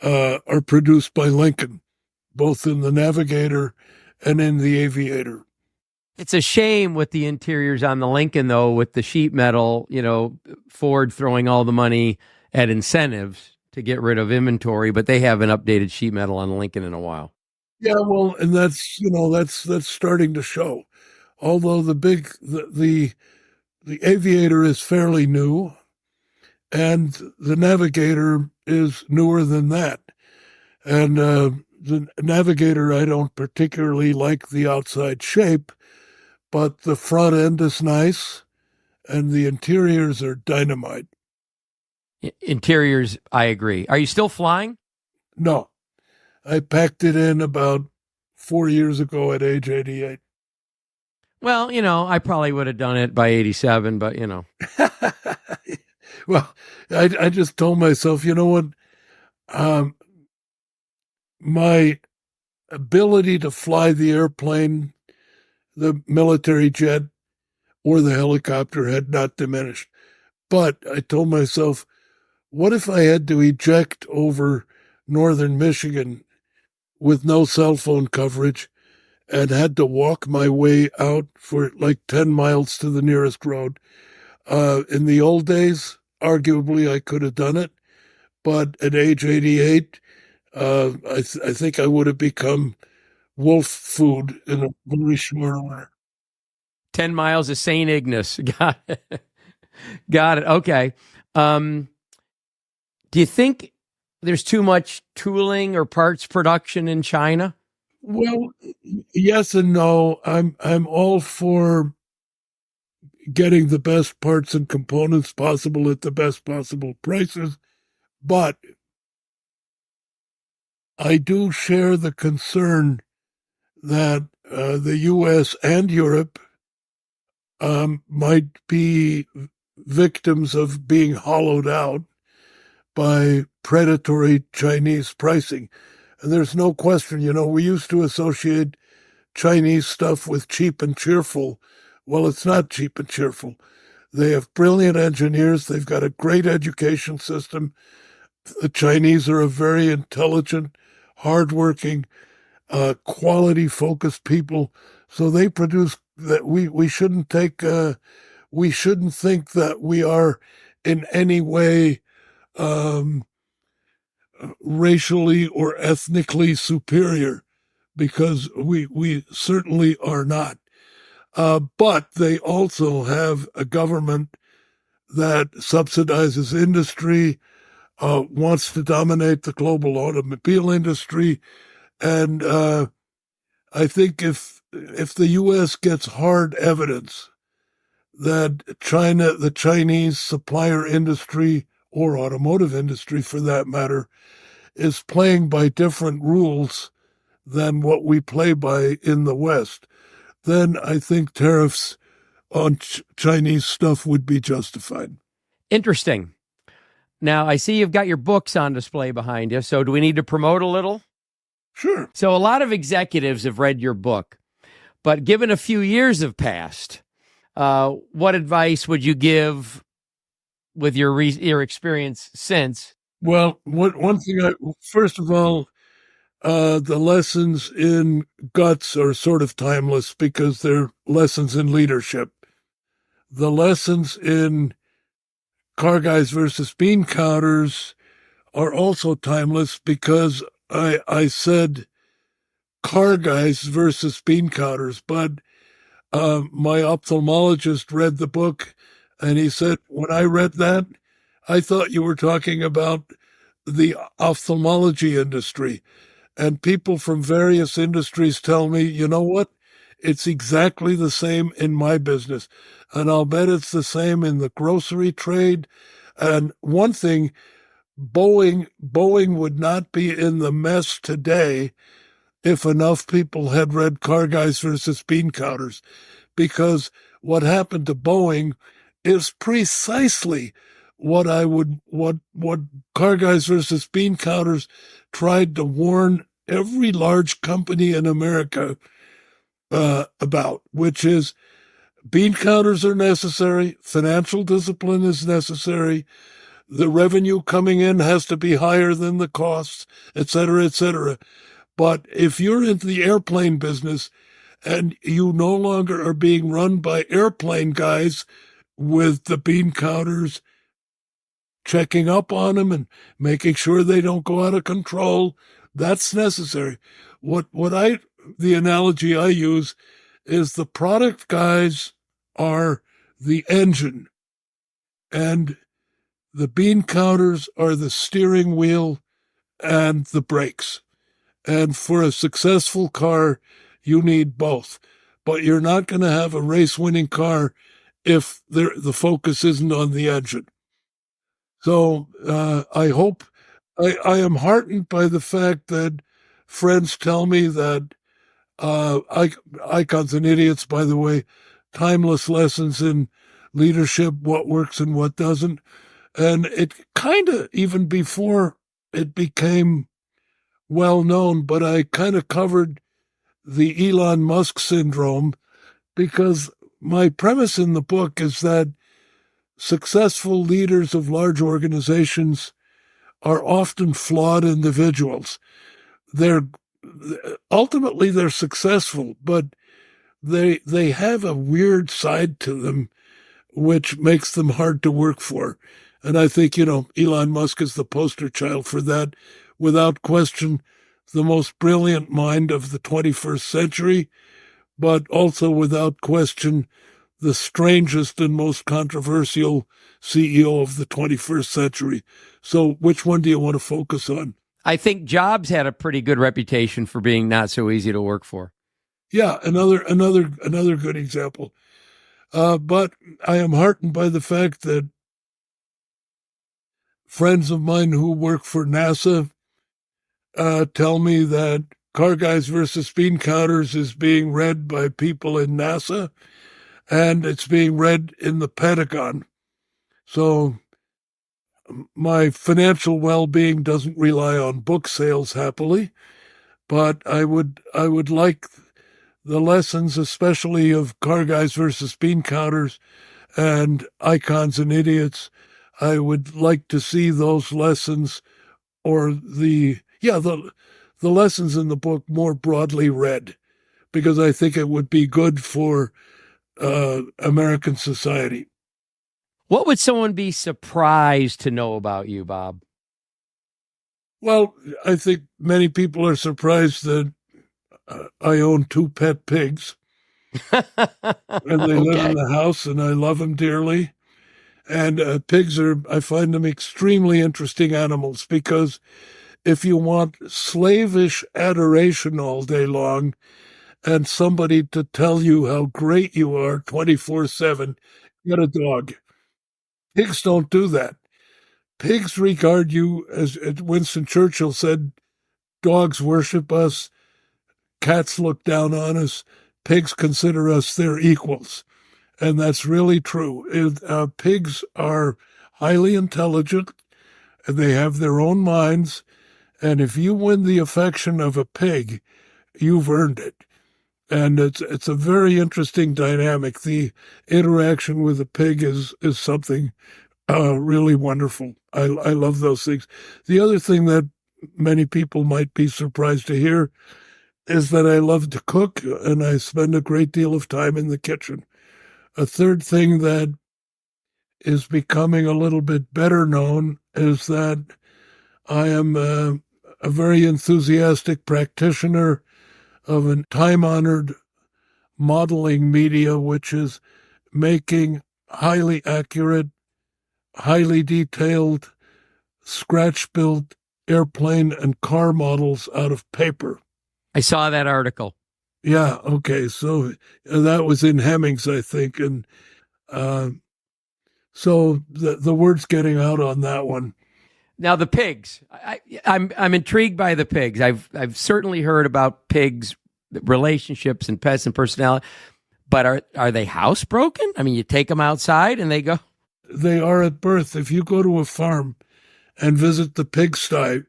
are produced by Lincoln, both in the Navigator and in the Aviator. It's a shame with the interiors on the Lincoln, though, with the sheet metal, Ford throwing all the money at incentives to get rid of inventory, but they haven't updated sheet metal on Lincoln in a while. Yeah, well, and that's starting to show. Although the Aviator is fairly new, and the Navigator is newer than that. And the Navigator, I don't particularly like the outside shape, but the front end is nice, and the interiors are dynamite. Interiors, I agree. Are you still flying? No, I packed it in about 4 years ago at age 88. Well, I probably would have done it by 87, but Well, I just told myself, you know what? My ability to fly the airplane, the military jet, or the helicopter had not diminished. But I told myself, what if I had to eject over northern Michigan with no cell phone coverage and had to walk my way out for like 10 miles to the nearest road? In the old days, arguably I could have done it. But at age 88, I think I would have become wolf food in a very short order. 10 miles of St. Ignace. Got it. Got it. Okay. Do you think there's too much tooling or parts production in China? Well, yes and no. I'm all for getting the best parts and components possible at the best possible prices, but I do share the concern that the U.S. and Europe might be victims of being hollowed out by predatory Chinese pricing. And there's no question, we used to associate Chinese stuff with cheap and cheerful. Well, it's not cheap and cheerful. They have brilliant engineers. They've got a great education system. The Chinese are a very intelligent, hardworking, quality-focused people. So they produce that we shouldn't think that we are in any way racially or ethnically superior, because we certainly are not. But they also have a government that subsidizes industry, wants to dominate the global automobile industry. And I think if the U.S. gets hard evidence that the Chinese supplier industry, or automotive industry for that matter, is playing by different rules than what we play by in the West, then I think tariffs on Chinese stuff would be justified. Interesting. Now, I see you've got your books on display behind you. So do we need to promote a little? Sure. So a lot of executives have read your book, but given a few years have passed, what advice would you give with your experience since? Well, one thing, first of all, the lessons in guts are sort of timeless because they're lessons in leadership. The lessons in car guys versus bean counters are also timeless because I said car guys versus bean counters, but my ophthalmologist read the book and he said, when I read that, I thought you were talking about the ophthalmology industry. And people from various industries tell me, you know what? It's exactly the same in my business. And I'll bet it's the same in the grocery trade. And one thing, Boeing would not be in the mess today if enough people had read Car Guys versus Bean Counters, because what happened to Boeing is precisely what Car Guys versus Bean Counters tried to warn every large company in America about, which is bean counters are necessary, financial discipline is necessary, the revenue coming in has to be higher than the costs, et cetera, et cetera. But if you're into the airplane business and you no longer are being run by airplane guys with the bean counters checking up on them and making sure they don't go out of control, that's necessary. The analogy I use is the product guys are the engine and the bean counters are the steering wheel and the brakes. And for a successful car, you need both. But you're not going to have a race-winning car if the focus isn't on the engine. So I hope I am heartened by the fact that friends tell me that icons and idiots, by the way, timeless lessons in leadership, what works and what doesn't. And it kind of, even before it became well known, but I kind of covered the Elon Musk syndrome because my premise in the book is that successful leaders of large organizations are often flawed individuals. Ultimately they're successful, but they have a weird side to them which makes them hard to work for. And I think, Elon Musk is the poster child for that. Without question, the most brilliant mind of the 21st century, but also without question, the strangest and most controversial CEO of the 21st century. So which one do you want to focus on? I think Jobs had a pretty good reputation for being not so easy to work for. Yeah, another good example. But I am heartened by the fact that friends of mine who work for NASA tell me that Car Guys versus Bean Counters is being read by people in NASA, and it's being read in the Pentagon. So my financial well-being doesn't rely on book sales, happily, but I would like the lessons, especially of Car Guys versus Bean Counters and Icons and Idiots. I would like to see those lessons, or the lessons in the book, more broadly read, because I think it would be good for American society. What would someone be surprised to know about you, Bob? Well, I think many people are surprised that I own 2 pet pigs, and they live in the house, and I love them dearly. And pigs I find them extremely interesting animals, because if you want slavish adoration all day long and somebody to tell you how great you are 24/7, get a dog. Pigs don't do that. Pigs regard you, as Winston Churchill said, dogs worship us, cats look down on us, pigs consider us their equals. And that's really true. Pigs are highly intelligent. and they have their own minds. And if you win the affection of a pig, you've earned it. And it's a very interesting dynamic. The interaction with a pig is something really wonderful. I love those things. The other thing that many people might be surprised to hear is that I love to cook, and I spend a great deal of time in the kitchen. A third thing that is becoming a little bit better known is that I am a very enthusiastic practitioner of a time-honored modeling media, which is making highly accurate, highly detailed, scratch-built airplane and car models out of paper. I saw that article. Yeah, okay. So that was in Hemmings, I think. And so the word's getting out on that one. Now the pigs. I'm intrigued by the pigs. I've certainly heard about pigs, relationships, and pets and personality. But are they housebroken? I mean, you take them outside and they go. They are at birth. If you go to a farm and visit the pigsty,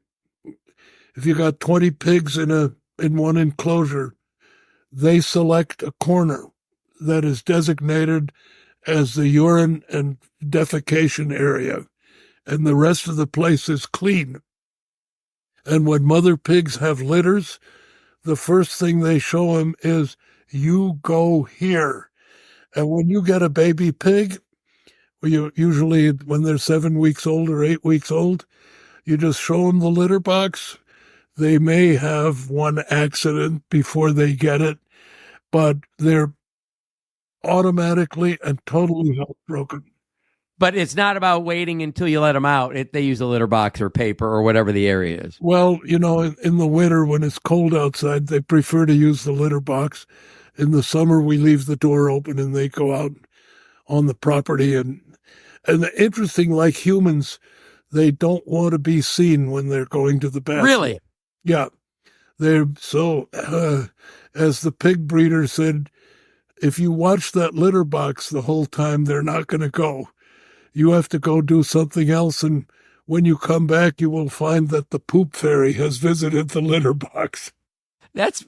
if you got 20 pigs in one enclosure, they select a corner that is designated as the urine and defecation area, and the rest of the place is clean. And when mother pigs have litters, the first thing they show them is, you go here. And when you get a baby pig, usually when they're 7 weeks old or 8 weeks old, you just show them the litter box. They may have one accident before they get it, but they're automatically and totally housebroken. But it's not about waiting until you let them out. They use a litter box or paper or whatever the area is. Well, in the winter when it's cold outside, they prefer to use the litter box. In the summer, we leave the door open and they go out on the property. And interesting, like humans, they don't want to be seen when they're going to the bathroom. Really? Yeah. They're so, as the pig breeder said, if you watch that litter box the whole time, they're not going to go. You have to go do something else, and when you come back, you will find that the poop fairy has visited the litter box. That's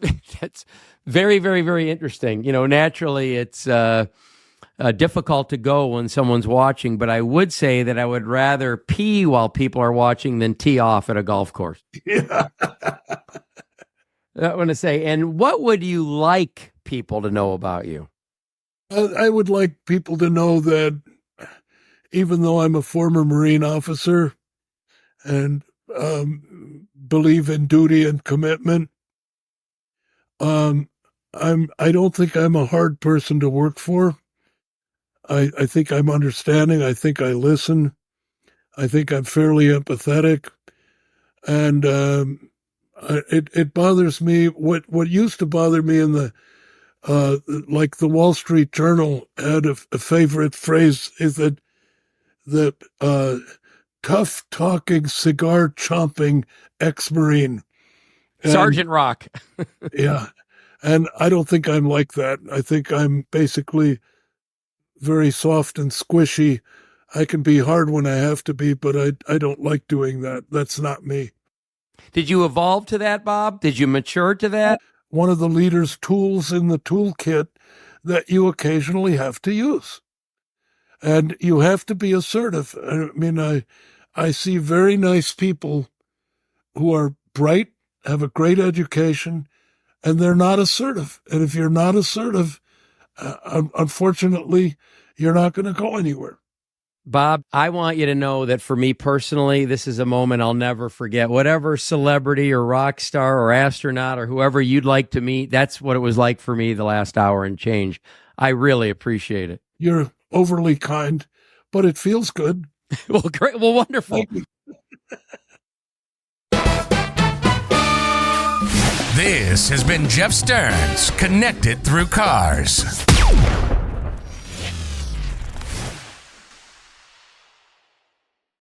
very, very, very interesting. Naturally, it's difficult to go when someone's watching, but I would say that I would rather pee while people are watching than tee off at a golf course. Yeah. I want to say, and what would you like people to know about you? I would like people to know that even though I'm a former Marine officer and believe in duty and commitment, I don't think I'm a hard person to work for. I think I'm understanding. I think I listen. I think I'm fairly empathetic. And it bothers me. What used to bother me in the like the Wall Street Journal had a favorite phrase is that tough talking, cigar chomping ex-Marine. Sergeant Rock. Yeah. And I don't think I'm like that. I think I'm basically very soft and squishy. I can be hard when I have to be, but I don't like doing that. That's not me. Did you evolve to that, Bob? Did you mature to that? One of the leader's tools in the toolkit that you occasionally have to use. And you have to be assertive. I mean, I see very nice people who are bright, have a great education, and they're not assertive. And if you're not assertive, unfortunately, you're not going to go anywhere. Bob, I want you to know that for me personally, this is a moment I'll never forget. Whatever celebrity or rock star or astronaut or whoever you'd like to meet, that's what it was like for me the last hour and change. I really appreciate it. You're overly kind, but it feels good. Well, great. Well, wonderful. This has been Jeff Stearns, Connected Through Cars.